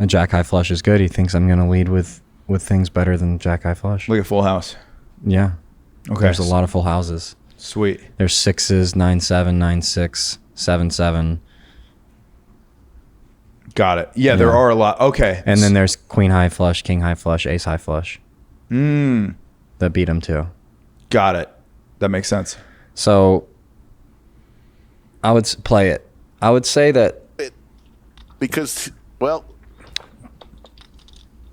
Speaker 1: jack high flush is good. He thinks I'm gonna lead with things better than jack high flush.
Speaker 2: Look at full house.
Speaker 1: Yeah.
Speaker 2: Okay,
Speaker 1: There's a lot of full houses.
Speaker 2: Sweet.
Speaker 1: There's 6s, 9-7, 9-6, 7-7,
Speaker 2: Got it. Yeah, there
Speaker 1: Yeah.
Speaker 2: are a lot. Okay,
Speaker 1: and then there's queen high flush, king high flush, ace high flush that beat him too.
Speaker 2: got it. That makes sense.
Speaker 1: So I would play it. I would say that
Speaker 4: because, well,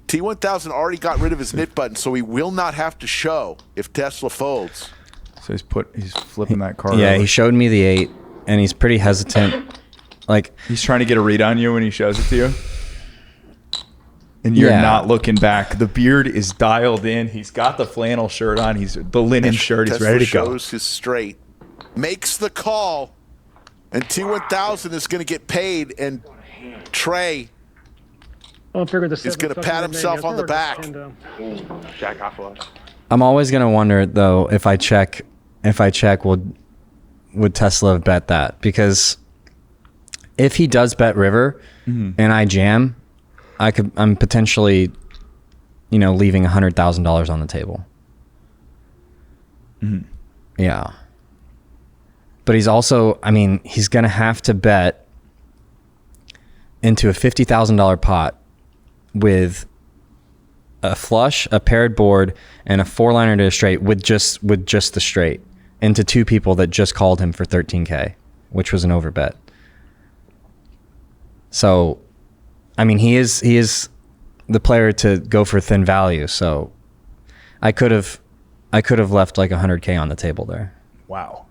Speaker 4: T1000 already got rid of his nit button, so he will not have to show if Tesla folds.
Speaker 2: So he's flipping that card.
Speaker 1: yeah,
Speaker 2: over.
Speaker 1: he showed me the 8, and he's pretty hesitant. Like
Speaker 2: He's trying to get a read on you when he shows it to you. And you're
Speaker 1: Yeah.
Speaker 2: not looking back. The beard is dialed in. He's got the flannel shirt on. He's the linen shirt. He's
Speaker 4: Tesla
Speaker 2: ready to go.
Speaker 4: shows his straight, makes the call, and T1000 is going to get paid, and Trey
Speaker 8: I figured the
Speaker 4: is going to pat himself on the back.
Speaker 7: Jack off flush.
Speaker 1: I'm always gonna wonder though if I check would Tesla have bet that, because if he does bet river and I jam, I'm potentially, leaving $100,000 on the table. Yeah. But he's also, he's gonna have to bet into a $50,000 pot with a flush, a paired board, and a 4-liner to a straight with just the straight into 2 people that just called him for 13K, which was an overbet. So, he is the player to go for thin value. So, I could have left like 100K on the table there,
Speaker 2: Wow.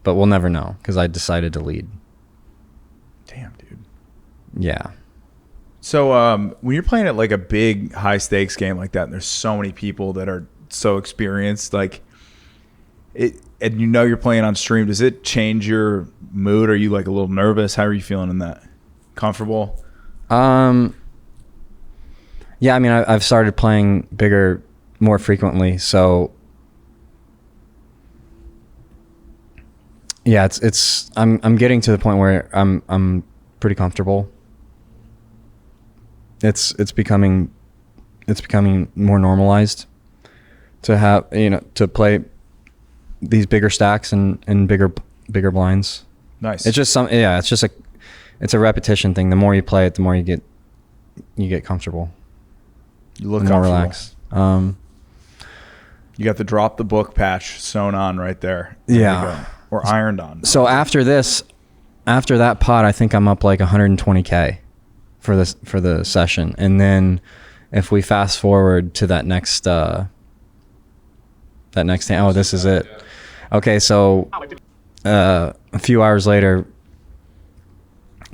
Speaker 1: but we'll never know because I decided to lead.
Speaker 2: Damn, dude.
Speaker 1: Yeah.
Speaker 2: So when you're playing at like a big high stakes game like that, and there's so many people that are so experienced, like it, and you're playing on stream, does it change your mood? Are you like a little nervous? How are you feeling in that? Comfortable?
Speaker 1: Yeah, I've started playing bigger more frequently, so yeah, I'm getting to the point where I'm pretty comfortable. It's becoming more normalized to have, to play these bigger stacks and bigger blinds.
Speaker 2: Nice.
Speaker 1: It's just it's a repetition thing. The more you play it, the more you get comfortable.
Speaker 2: You look
Speaker 1: more
Speaker 2: comfortable.
Speaker 1: relaxed.
Speaker 2: You got the drop the book patch sewn on right there. There
Speaker 1: Yeah.
Speaker 2: you go. Or ironed on.
Speaker 1: So after that pot, I think I'm up like 120K for the session. And then if we fast forward to that next hand, oh, this is it. Okay, so a few hours later,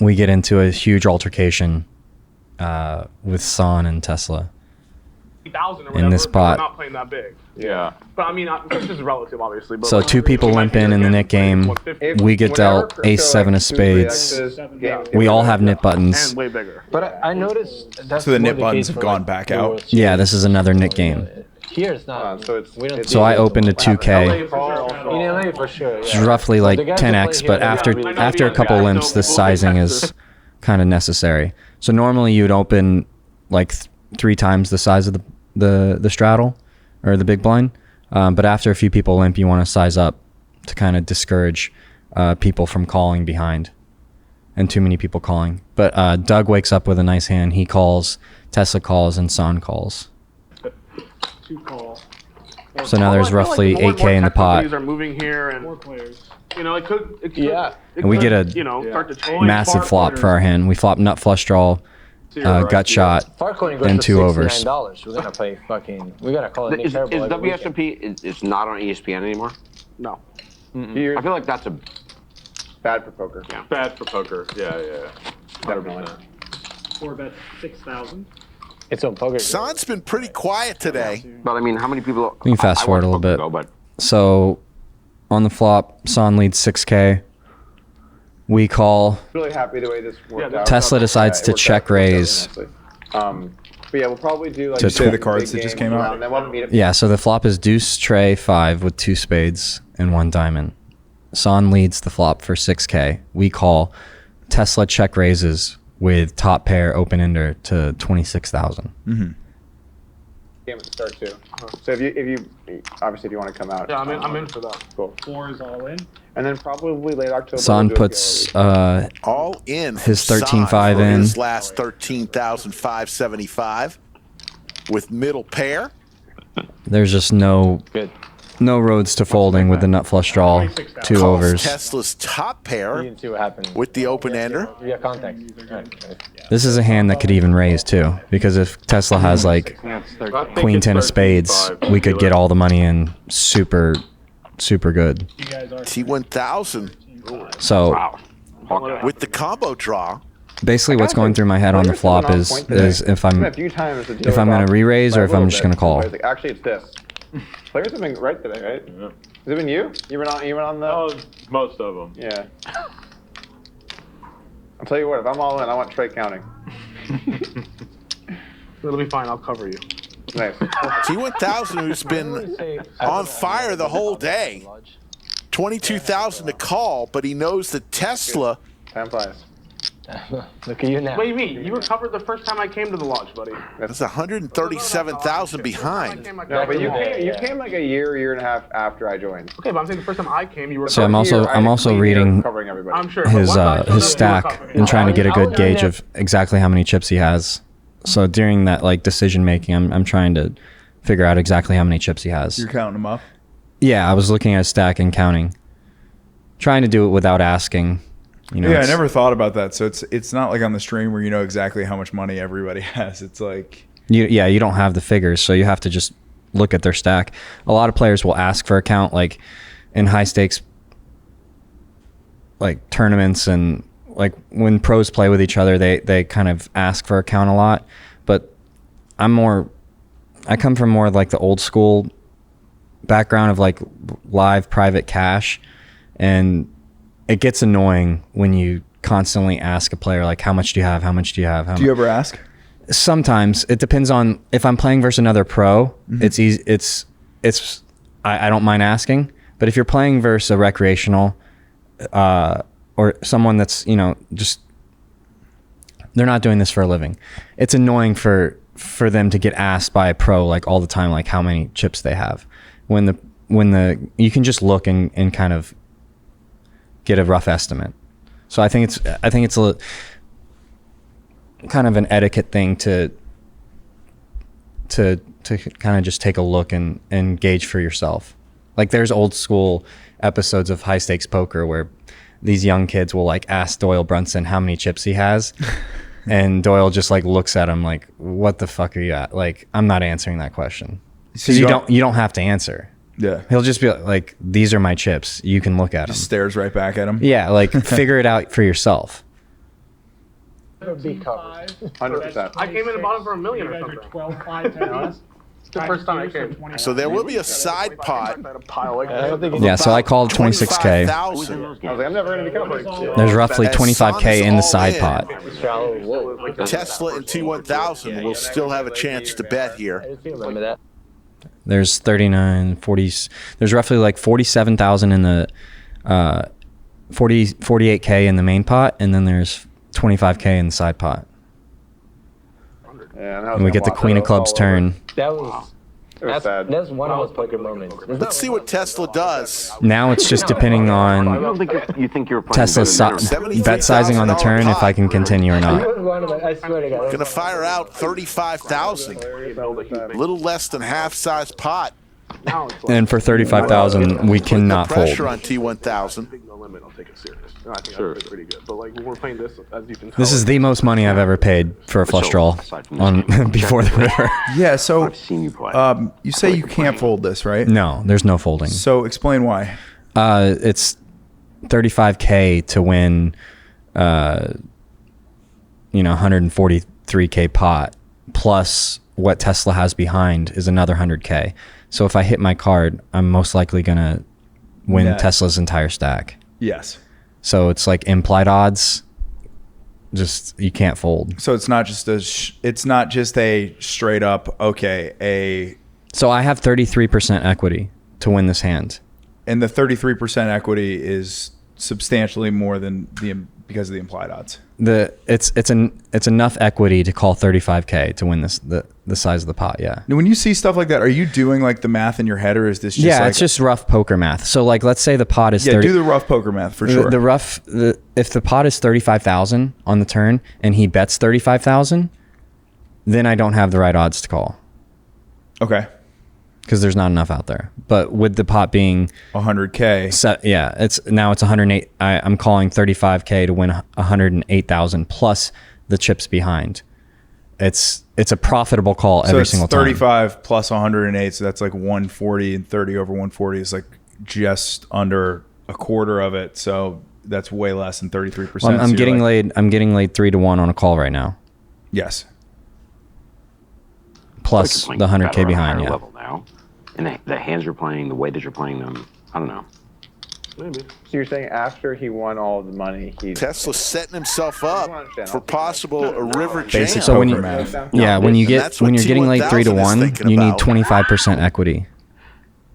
Speaker 1: we get into a huge altercation with Son and Tesla.
Speaker 7: 3,000 or
Speaker 1: In
Speaker 7: whatever,
Speaker 1: this
Speaker 7: but
Speaker 1: pot.
Speaker 7: we're not playing that big.
Speaker 6: Yeah.
Speaker 7: But this is relative, obviously. But
Speaker 1: So
Speaker 7: like,
Speaker 1: 2 people
Speaker 7: it might
Speaker 1: limp
Speaker 7: be
Speaker 1: in the
Speaker 7: like
Speaker 1: nit game.
Speaker 7: 150
Speaker 1: We get dealt ace 7 of spades. We all have nit buttons.
Speaker 7: and way bigger.
Speaker 8: But I noticed that's
Speaker 2: So the
Speaker 8: more
Speaker 2: nit buttons
Speaker 8: case
Speaker 2: have
Speaker 8: for,
Speaker 2: gone
Speaker 8: like,
Speaker 2: back
Speaker 8: the
Speaker 2: out?
Speaker 8: World
Speaker 1: Yeah,
Speaker 8: Series.
Speaker 1: this is another nit game.
Speaker 8: Here it's not.
Speaker 5: So it's
Speaker 8: we don't
Speaker 1: So I opened a 2K.
Speaker 7: LA for sure also.
Speaker 8: In LA for sure.
Speaker 1: It's
Speaker 8: Yeah.
Speaker 1: roughly
Speaker 8: So
Speaker 1: like
Speaker 8: the guys that
Speaker 1: 10x,
Speaker 8: play
Speaker 1: but
Speaker 8: here,
Speaker 1: after
Speaker 8: yeah,
Speaker 1: after a couple
Speaker 7: guys
Speaker 1: limps,
Speaker 7: don't
Speaker 1: this
Speaker 7: go
Speaker 1: sizing
Speaker 7: Texas.
Speaker 1: is kind of necessary. So normally you'd open like 3 times the size of the straddle or the big blind, but after a few people limp, you want to size up to kind of discourage people from calling behind and too many people calling. But Doug wakes up with a nice hand. He calls, Tesla calls, and Son calls.
Speaker 8: 2 calls.
Speaker 1: So now
Speaker 7: Although I
Speaker 1: there's
Speaker 7: feel like
Speaker 1: roughly
Speaker 7: more and
Speaker 1: 8K in the
Speaker 7: more tech
Speaker 1: pot.
Speaker 7: companies are moving here, and
Speaker 8: 4 players.
Speaker 7: it could
Speaker 8: Yeah.
Speaker 1: And we get a
Speaker 7: start to change.
Speaker 1: Massive flop for our hand. We flop nut flush draw, gut shot,
Speaker 8: Farcoin goes
Speaker 1: and
Speaker 8: for
Speaker 1: 2 overs.
Speaker 8: $69. We're gonna play fucking. We gotta call it Nick
Speaker 6: Is
Speaker 8: Terrible every weekend.
Speaker 6: WSOP it's not on ESPN anymore?
Speaker 7: No.
Speaker 5: You're
Speaker 6: I feel like that's a
Speaker 5: bad for poker.
Speaker 7: Yeah.
Speaker 9: Bad for poker. Yeah.
Speaker 5: Better knowing.
Speaker 8: 4 bet 6,000. It's on poker.
Speaker 4: Son's been pretty quiet today.
Speaker 6: but how many people
Speaker 1: We can fast forward a little bit. So on the flop, Son leads 6K. We call.
Speaker 5: Really happy the way this worked out.
Speaker 1: Tesla decides
Speaker 5: It
Speaker 1: to
Speaker 5: worked
Speaker 1: check
Speaker 5: out really
Speaker 1: raise.
Speaker 5: nicely. But yeah, we'll probably do like
Speaker 1: To
Speaker 2: say the
Speaker 5: big
Speaker 2: cards that just
Speaker 5: games
Speaker 2: came out?
Speaker 5: around, then we'll meet up.
Speaker 1: Yeah, so the flop is deuce, tray, 5 with 2 spades and 1 diamond. Son leads the flop for 6K. We call. Tesla check raises with top pair open ender to 26,000.
Speaker 5: Game at the start too. So if you obviously if you want to come out.
Speaker 7: Yeah, I'm in for that.
Speaker 5: Cool.
Speaker 8: 4 is all in.
Speaker 5: And then probably late October.
Speaker 1: Son
Speaker 5: we'll do a
Speaker 1: puts
Speaker 4: All in.
Speaker 1: His
Speaker 4: from
Speaker 1: 13.5
Speaker 4: Son for
Speaker 1: in.
Speaker 4: His last 13,575 with middle pair.
Speaker 1: there's just no No roads to folding with the nut flush draw. 2
Speaker 4: Calls
Speaker 1: overs.
Speaker 4: Tesla's top pair
Speaker 8: See what happens.
Speaker 4: with the open-ender.
Speaker 8: Yeah, context.
Speaker 1: This is a hand that could even raise too, because if Tesla has like queen 10 of spades, we could get all the money in super good.
Speaker 4: T1000
Speaker 1: So
Speaker 4: with the combo draw.
Speaker 1: basically what's going through my head on the flop is if I'm gonna re-raise or if I'm just gonna call.
Speaker 5: Actually, it's this. Players have been right today, right? Yeah. Has it been you? You were on the.
Speaker 7: Oh, most of them.
Speaker 5: Yeah. I'll tell you what. If I'm all in, I want Trey counting.
Speaker 7: It'll be fine. I'll cover you.
Speaker 5: Nice.
Speaker 4: T1000, who's been on fire the whole day. 22,000 to call, but he knows that Tesla.
Speaker 5: 10 pies.
Speaker 8: Look at you now.
Speaker 7: What do you mean? You recovered the first time I came to the lodge, buddy.
Speaker 4: That's 137,000 behind.
Speaker 5: No, but you came like a year and a half after I joined.
Speaker 7: Okay, but I'm saying the first time I came, you were.
Speaker 1: So I'm also reading
Speaker 5: Covering everybody.
Speaker 7: I'm sure.
Speaker 1: his
Speaker 7: But once I showed up, you were
Speaker 1: stack
Speaker 7: covered.
Speaker 1: and trying to get a good gauge of exactly how many chips he has. So during that like decision making, I'm trying to figure out exactly how many chips he has.
Speaker 2: You're counting them up.
Speaker 1: Yeah, I was looking at his stack and counting, trying to do it without asking. You know,
Speaker 2: Yeah, I
Speaker 1: it's-
Speaker 2: never thought about that. So it's not like on the stream where you know exactly how much money everybody has. It's like
Speaker 1: you don't have the figures, so you have to just look at their stack. A lot of players will ask for a count, like in high stakes like tournaments, and like when pros play with each other, they kind of ask for a count a lot. But I come from more like the old school background of like live private cash, and it gets annoying when you constantly ask a player like, how much do you have? How much do you have?
Speaker 2: do you ever ask?
Speaker 1: Sometimes it depends on if I'm playing versus another pro. It's easy. I don't mind asking, but if you're playing versus a recreational or someone that's just they're not doing this for a living, it's annoying for them to get asked by a pro like all the time, like how many chips they have. When the you can just look and kind of get a rough estimate. So I think it's a kind of an etiquette thing to kind of just take a look and gauge for yourself. Like there's old school episodes of high stakes poker where these young kids will like ask Doyle Brunson how many chips he has, and Doyle just like looks at him like, what the fuck are you at? Like, I'm not answering that question. Because you don't have to answer.
Speaker 2: Yeah.
Speaker 1: He'll just be like, these are my chips. You can look at them.
Speaker 2: Just stares right back at him.
Speaker 1: Yeah, like figure it out for yourself.
Speaker 8: Be covered.
Speaker 5: 100%.
Speaker 7: I came in and bought it for $1 million or something.
Speaker 8: 12, 5, 10.
Speaker 7: It's the first time I came.
Speaker 4: So there will be a side pot.
Speaker 1: Yeah, so I called 26K.
Speaker 4: 25,000.
Speaker 5: I was like, I'm never going to be covering.
Speaker 1: There's roughly
Speaker 4: As
Speaker 1: 25K in the side
Speaker 4: Son is
Speaker 1: pot.
Speaker 8: Shallow. Whoa.
Speaker 4: Tesla and T1000 will still have a chance to bet here.
Speaker 8: Remember that?
Speaker 1: There's 39, 40. There's roughly like 47,000 in the 48K in the main pot, and then there's 25K in the side pot.
Speaker 5: Yeah,
Speaker 1: And we get the Queen of Clubs turn.
Speaker 8: That was. That's one of those poker moments.
Speaker 4: Let's see what Tesla does.
Speaker 1: Now it's just depending
Speaker 6: I
Speaker 1: on
Speaker 6: don't think you think you're playing
Speaker 1: Tesla's
Speaker 6: better than
Speaker 1: bet sizing on the turn if I can continue or not.
Speaker 8: I swear to God.
Speaker 4: Gonna fire out 35,000. A little less than half size pot.
Speaker 1: And for 35,000, we cannot
Speaker 4: The
Speaker 1: fold.
Speaker 4: pressure on T1000.
Speaker 7: No limit, I'll take it serious. No, I think that's pretty good. But like when we're playing this, as you can tell,
Speaker 1: This is the most money I've ever paid for a flush draw on before the river.
Speaker 2: Yeah. So
Speaker 6: I've seen you play.
Speaker 2: you say you can't fold this, right?
Speaker 1: No, there's no folding.
Speaker 2: So explain why.
Speaker 1: It's 35K to win, 143K pot, plus what Tesla has behind is another 100K. So if I hit my card, I'm most likely gonna win
Speaker 2: Net.
Speaker 1: Tesla's entire stack.
Speaker 2: Yes.
Speaker 1: So it's like implied odds. Just you can't fold.
Speaker 2: So it's not just a straight up
Speaker 1: So I have 33% equity to win this hand.
Speaker 2: and the 33% equity is substantially more than because of the implied odds.
Speaker 1: It's enough equity to call 35K to win the size of the pot. Yeah.
Speaker 2: Now, when you see stuff like that, are you doing like the math in your head, or is this just like,
Speaker 1: It's just rough poker math. So like, let's say the pot is 30.
Speaker 2: do the rough poker math for sure.
Speaker 1: If the pot is 35,000 on the turn and he bets 35,000, then I don't have the right odds to call.
Speaker 2: Okay.
Speaker 1: because there's not enough out there. But with the pot being
Speaker 2: 100K,
Speaker 1: it's 108. I'm calling 35K to win 108,000 plus the chips behind. It's a profitable call every single time.
Speaker 2: 35 plus 108, so that's like 140, and 30 over 140 is like just under a quarter of it. So that's way less than 33%.
Speaker 1: Well, I'm getting laid 3-1 on a call right now.
Speaker 2: Yes.
Speaker 1: Plus the 100K behind, yeah.
Speaker 6: Level now. And the hands you're playing, the way that you're playing them, I don't know.
Speaker 5: Maybe. So you're saying after he won all of the money,
Speaker 4: Tesla's setting himself up for possible a river jam.
Speaker 2: Basic
Speaker 1: So when
Speaker 2: poker
Speaker 1: you,
Speaker 2: math.
Speaker 1: yeah, when you get when you're getting laid 3-1, you need 25% equity.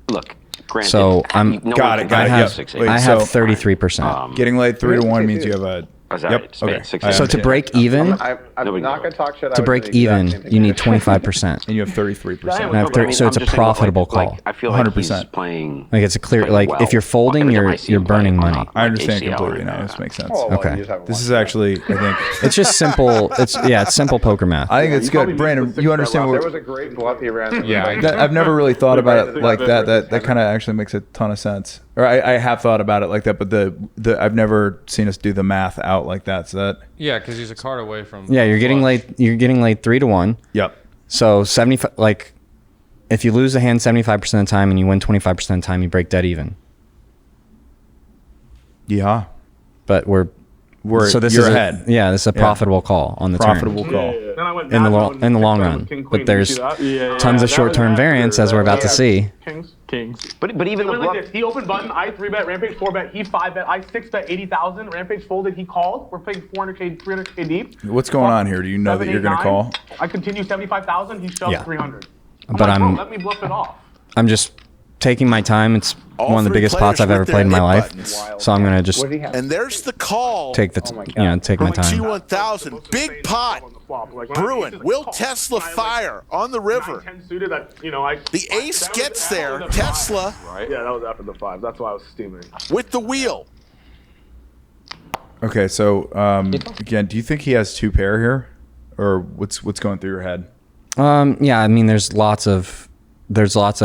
Speaker 6: Look, granted,
Speaker 1: So I'm
Speaker 2: Got it.
Speaker 1: I have
Speaker 2: Yep. Wait,
Speaker 1: I have
Speaker 2: so
Speaker 1: 33%.
Speaker 2: getting laid 3-1 means you have a.
Speaker 6: Is that
Speaker 2: Yep.
Speaker 6: right?
Speaker 2: Okay.
Speaker 6: Six-
Speaker 2: I
Speaker 1: So to
Speaker 2: understand.
Speaker 1: break even,
Speaker 5: I'm not going to talk shit.
Speaker 1: to break even, you need 25%.
Speaker 2: And you have 33%.
Speaker 1: And I have 30, so it's a profitable call.
Speaker 6: I feel like
Speaker 2: 100%.
Speaker 6: he's playing.
Speaker 1: Like it's a clear,
Speaker 6: playing
Speaker 1: like
Speaker 6: well.
Speaker 1: if you're folding,
Speaker 6: Like, I might see
Speaker 1: you're
Speaker 6: him playing
Speaker 1: burning
Speaker 6: on,
Speaker 1: money.
Speaker 2: I understand
Speaker 6: HCL
Speaker 2: completely
Speaker 6: and,
Speaker 2: now. This makes sense.
Speaker 5: Oh, well,
Speaker 1: Okay.
Speaker 5: you just haven't
Speaker 2: This
Speaker 5: won.
Speaker 2: is actually, I think,
Speaker 1: It's just simple. It's simple poker math.
Speaker 2: I think it's good. Brandon, you understand
Speaker 5: There
Speaker 2: what?
Speaker 5: was a great bluff he ran.
Speaker 3: Yeah.
Speaker 2: That, I've never really thought about it like that. That kind of actually makes a ton of sense. Or I have thought about it like that, but the I've never seen us do the math out like that. So that,
Speaker 3: Yeah, because he's a card away from.
Speaker 1: Yeah, you're getting laid 3-1.
Speaker 2: yep.
Speaker 1: So 75, like if you lose a hand 75% of the time and you win 25% of the time, you break dead even.
Speaker 2: Yeah.
Speaker 1: But
Speaker 2: We're
Speaker 1: so this
Speaker 2: you're
Speaker 1: is
Speaker 2: ahead.
Speaker 1: this is a profitable call on the
Speaker 2: Profitable
Speaker 1: turn
Speaker 2: call.
Speaker 7: Then I went
Speaker 1: in the
Speaker 7: down
Speaker 1: in the long
Speaker 7: with
Speaker 1: run.
Speaker 7: King,
Speaker 1: But
Speaker 7: Queen.
Speaker 1: there's
Speaker 7: Did you see that?
Speaker 1: tons of
Speaker 7: that
Speaker 1: short-term
Speaker 7: was
Speaker 1: variance as we're about to see.
Speaker 7: Kings.
Speaker 6: But even
Speaker 7: It
Speaker 6: the
Speaker 7: went like
Speaker 6: bluff.
Speaker 7: this. He opened button. I 3-bet. Rampage 4-bet. He 5-bet. I 6-bet 80,000. Rampage folded. He called. We're playing 400K, 300K deep.
Speaker 2: What's going on here? Do you know that you're going to call?
Speaker 7: I continue 75,000. He shoved
Speaker 1: Yeah.
Speaker 7: 300.
Speaker 1: But
Speaker 7: like, bro,
Speaker 1: I'm-
Speaker 7: let me bluff it off.
Speaker 1: I'm just taking my time. It's
Speaker 4: All
Speaker 1: one of the
Speaker 4: three
Speaker 1: biggest pots
Speaker 4: players
Speaker 1: I've ever
Speaker 4: with
Speaker 1: played in my
Speaker 4: their
Speaker 1: life.
Speaker 4: buttons.
Speaker 1: So I'm gonna just
Speaker 5: What did he have?
Speaker 4: And there's the call
Speaker 1: take the take my
Speaker 4: from
Speaker 1: time.
Speaker 4: T1000. Big pot. Brewing. Will Tesla fire on the river?
Speaker 7: 10 suited that, you know,
Speaker 4: The ace gets there. Tesla
Speaker 7: Yeah, that was after the 5. That's why I was steaming.
Speaker 4: with the wheel.
Speaker 2: Okay, so again, do you think he has two pair here, or what's going through your head?
Speaker 1: Yeah, I mean there's lots of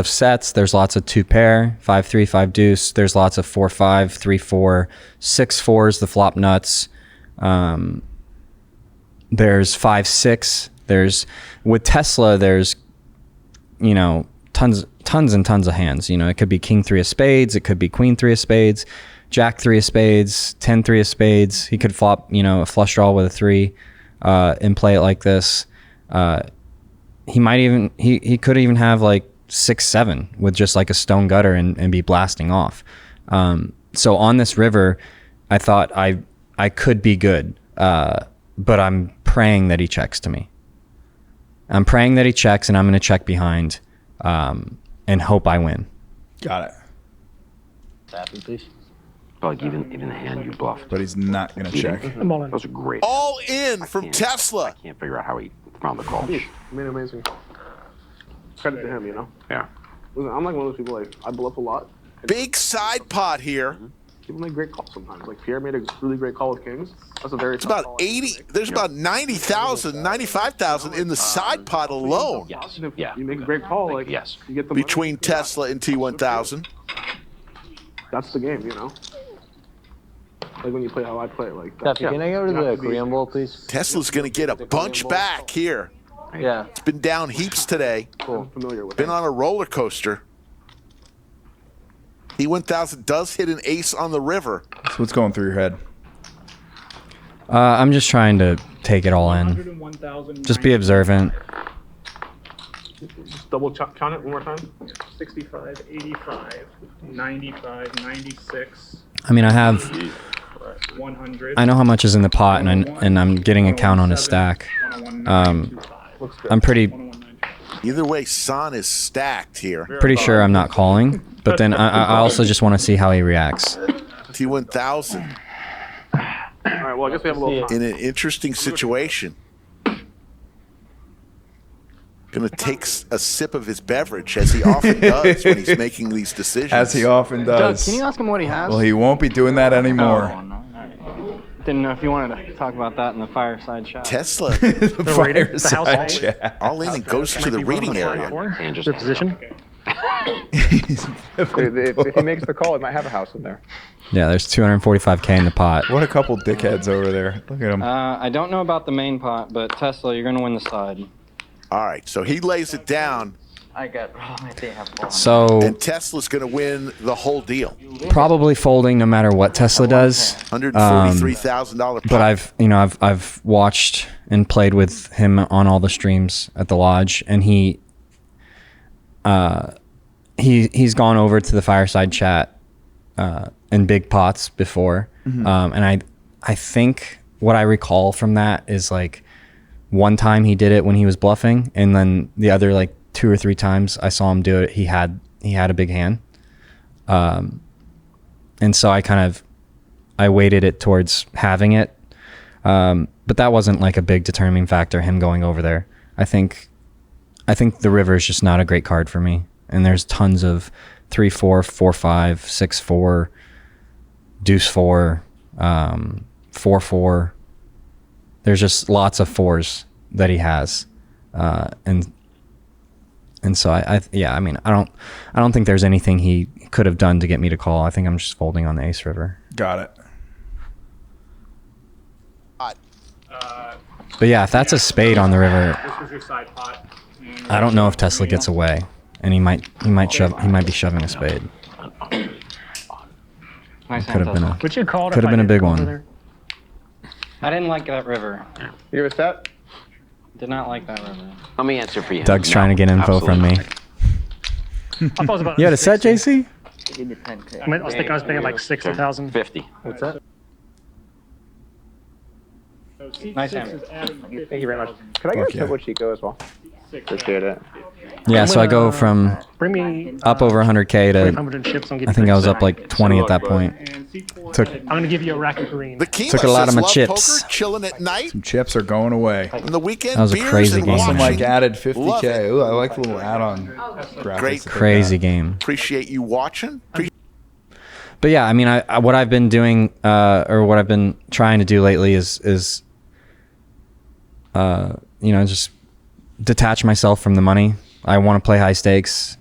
Speaker 1: sets. There's lots of 2-pair, 5-3, 5 deuce. There's lots of 4-5, 3-4, 6-4s, the flop nuts. There's 5-6. There's with Tesla. There's tons and tons of hands. It could be King 3 of spades. It could be Queen 3 of spades, Jack 3 of spades, 10 3 of spades. He could flop a flush draw with a 3 and play it like this. He might even he could even have like 6-7 with just like a stone gutter and be blasting off. So on this river, I thought I could be good, but I'm praying that he checks to me. I'm praying that he checks, and I'm going to check behind and hope I win.
Speaker 2: Got it.
Speaker 6: Like even the hand you bluffed.
Speaker 2: But he's not going to check.
Speaker 6: Those are great.
Speaker 4: All in from
Speaker 6: I
Speaker 4: Tesla.
Speaker 6: can't figure out how he found the call.
Speaker 7: I mean, amazing. Credit to him, you know?
Speaker 6: Yeah.
Speaker 7: Listen, I'm like one of those people, like, I bluff a lot.
Speaker 4: Big side pot here.
Speaker 7: People make great calls sometimes. Like, Pierre made a really great call with Kings. That's a very
Speaker 4: It's about 80. There's about 90,000, 95,000 in the side pot alone
Speaker 6: Yes.
Speaker 7: If
Speaker 6: Yeah.
Speaker 7: you make a great call, like,
Speaker 6: Yes.
Speaker 7: you get the money.
Speaker 4: between Tesla and T1000.
Speaker 7: That's the game, you know? Like when you play how I play, like.
Speaker 9: Duffy, can I go to the Korean Bowl, please?
Speaker 4: Tesla's going to get a bunch back here.
Speaker 9: Yeah.
Speaker 4: It's been down heaps today.
Speaker 7: I'm familiar with
Speaker 4: Been
Speaker 7: it.
Speaker 4: on a roller coaster. T1000 does hit an ace on the river.
Speaker 2: So what's going through your head?
Speaker 1: I'm just trying to take it all in.
Speaker 8: 101,000.
Speaker 1: Just be observant.
Speaker 7: Just double count it one more time.
Speaker 8: 65, 85, 95, 96,
Speaker 1: I mean, I have
Speaker 8: 100.
Speaker 1: I know how much is in the pot, and I'm getting a count on a stack. I'm pretty
Speaker 4: Either way, San is stacked here.
Speaker 1: sure I'm not calling, but then I also just want to see how he reacts.
Speaker 4: T1000
Speaker 7: All right, well, I guess we have a little time.
Speaker 4: in an interesting situation. Gonna take a sip of his beverage, as he often does when he's making these decisions.
Speaker 2: As he often does.
Speaker 9: Can you ask him what he has?
Speaker 2: Well, he won't be doing that anymore.
Speaker 9: Oh, no. All right. Didn't know if you wanted to talk about that in the fireside chat.
Speaker 4: Tesla
Speaker 2: The fireside
Speaker 8: household.
Speaker 2: chat.
Speaker 4: all in and goes to the reading area.
Speaker 6: And just
Speaker 8: Their position?
Speaker 5: if he makes the call, he might have a house in there.
Speaker 1: Yeah, there's 245K in the pot.
Speaker 2: What a couple dickheads over there. Look at them.
Speaker 9: I don't know about the main pot, but Tesla, you're going to win the side.
Speaker 4: All right, so he lays it down,
Speaker 9: I got.
Speaker 1: So
Speaker 4: and Tesla's going to win the whole deal.
Speaker 1: probably folding no matter what Tesla does.
Speaker 4: $143,000.
Speaker 1: But I've watched and played with him on all the streams at the lodge, and he's gone over to the fireside chat in big pots before, and I think what I recall from that is like one time he did it when he was bluffing, and then the other like 2 or 3 times I saw him do it, he had a big hand, and so I weighted it towards having it, but that wasn't like a big determining factor, him going over there. I think the river is just not a great card for me, and there's tons of 3-4, 4-5, 6-4, deuce-4, 4-4. There's just lots of 4s that he has, and so I mean I don't think there's anything he could have done to get me to call. I think I'm just folding on the ace river.
Speaker 2: Got it.
Speaker 1: But yeah, if that's a spade on the river,
Speaker 8: This was your side pot.
Speaker 1: I don't know if Tesla gets away, and he might be shoving a spade.
Speaker 9: Nice
Speaker 1: Could have been a
Speaker 8: Would you call it?
Speaker 1: Could have been a big one.
Speaker 8: There?
Speaker 9: I didn't like that river.
Speaker 5: You give a set?
Speaker 9: Did not like that river.
Speaker 6: Let me answer for you.
Speaker 1: Doug's
Speaker 6: No,
Speaker 1: trying to get info from me.
Speaker 8: I thought it was about
Speaker 1: You had a set,
Speaker 8: 60.
Speaker 1: JC?
Speaker 8: I was thinking like 60,000.
Speaker 6: 50.
Speaker 5: What's that?
Speaker 9: Nice hand.
Speaker 5: Thank you very much. Could I get
Speaker 2: Fuck
Speaker 5: a
Speaker 2: yeah.
Speaker 5: Turbo Chico as well? Appreciate it.
Speaker 1: Yeah, so I go from
Speaker 8: Bring me
Speaker 1: up over 100K to
Speaker 8: 500 chips. I'll give
Speaker 1: I
Speaker 8: you
Speaker 1: think I was
Speaker 8: 30.
Speaker 1: up like 20 at that point. Took
Speaker 8: I'm gonna give you a rack of green.
Speaker 4: The Keyless
Speaker 1: Took a lot of my
Speaker 4: love
Speaker 1: chips.
Speaker 4: Poker, chilling at night,
Speaker 2: Some chips are going away.
Speaker 4: on the weekend.
Speaker 1: That was a
Speaker 4: beers
Speaker 1: crazy
Speaker 4: and
Speaker 1: game.
Speaker 2: Some
Speaker 4: watching.
Speaker 2: like added
Speaker 4: Love
Speaker 2: 50K.
Speaker 4: it.
Speaker 2: Ooh, I like the little add-on graphics.
Speaker 4: Great.
Speaker 2: that they
Speaker 1: Crazy
Speaker 2: got.
Speaker 1: game.
Speaker 4: Appreciate you watching.
Speaker 1: But yeah, I mean, I what I've been doing, or what I've been trying to do lately is just detach myself from the money. I want to play high stakes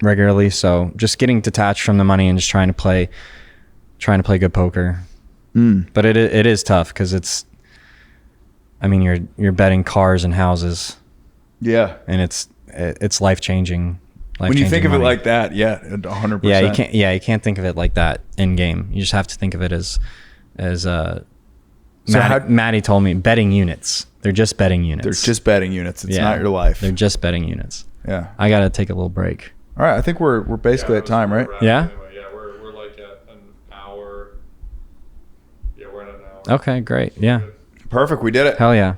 Speaker 1: regularly, so just getting detached from the money and just trying to play good poker. But it is tough because it's, I mean, you're betting cars and houses,
Speaker 2: Yeah.
Speaker 1: and it's life changing.
Speaker 2: When you think of it like that, yeah, 100%.
Speaker 1: Yeah, you can't think of it like that in game. You just have to think of it as Maddie told me, betting units. They're just betting units.
Speaker 2: They're just betting units. It's not your life.
Speaker 1: They're just betting units.
Speaker 2: Yeah.
Speaker 1: I gotta take a little break.
Speaker 2: All right. I think we're basically at time, right?
Speaker 1: Yeah?
Speaker 3: Yeah, we're like at an hour. Yeah, we're at an hour.
Speaker 1: Okay, great. Yeah.
Speaker 2: Perfect. We did it.
Speaker 1: Hell yeah.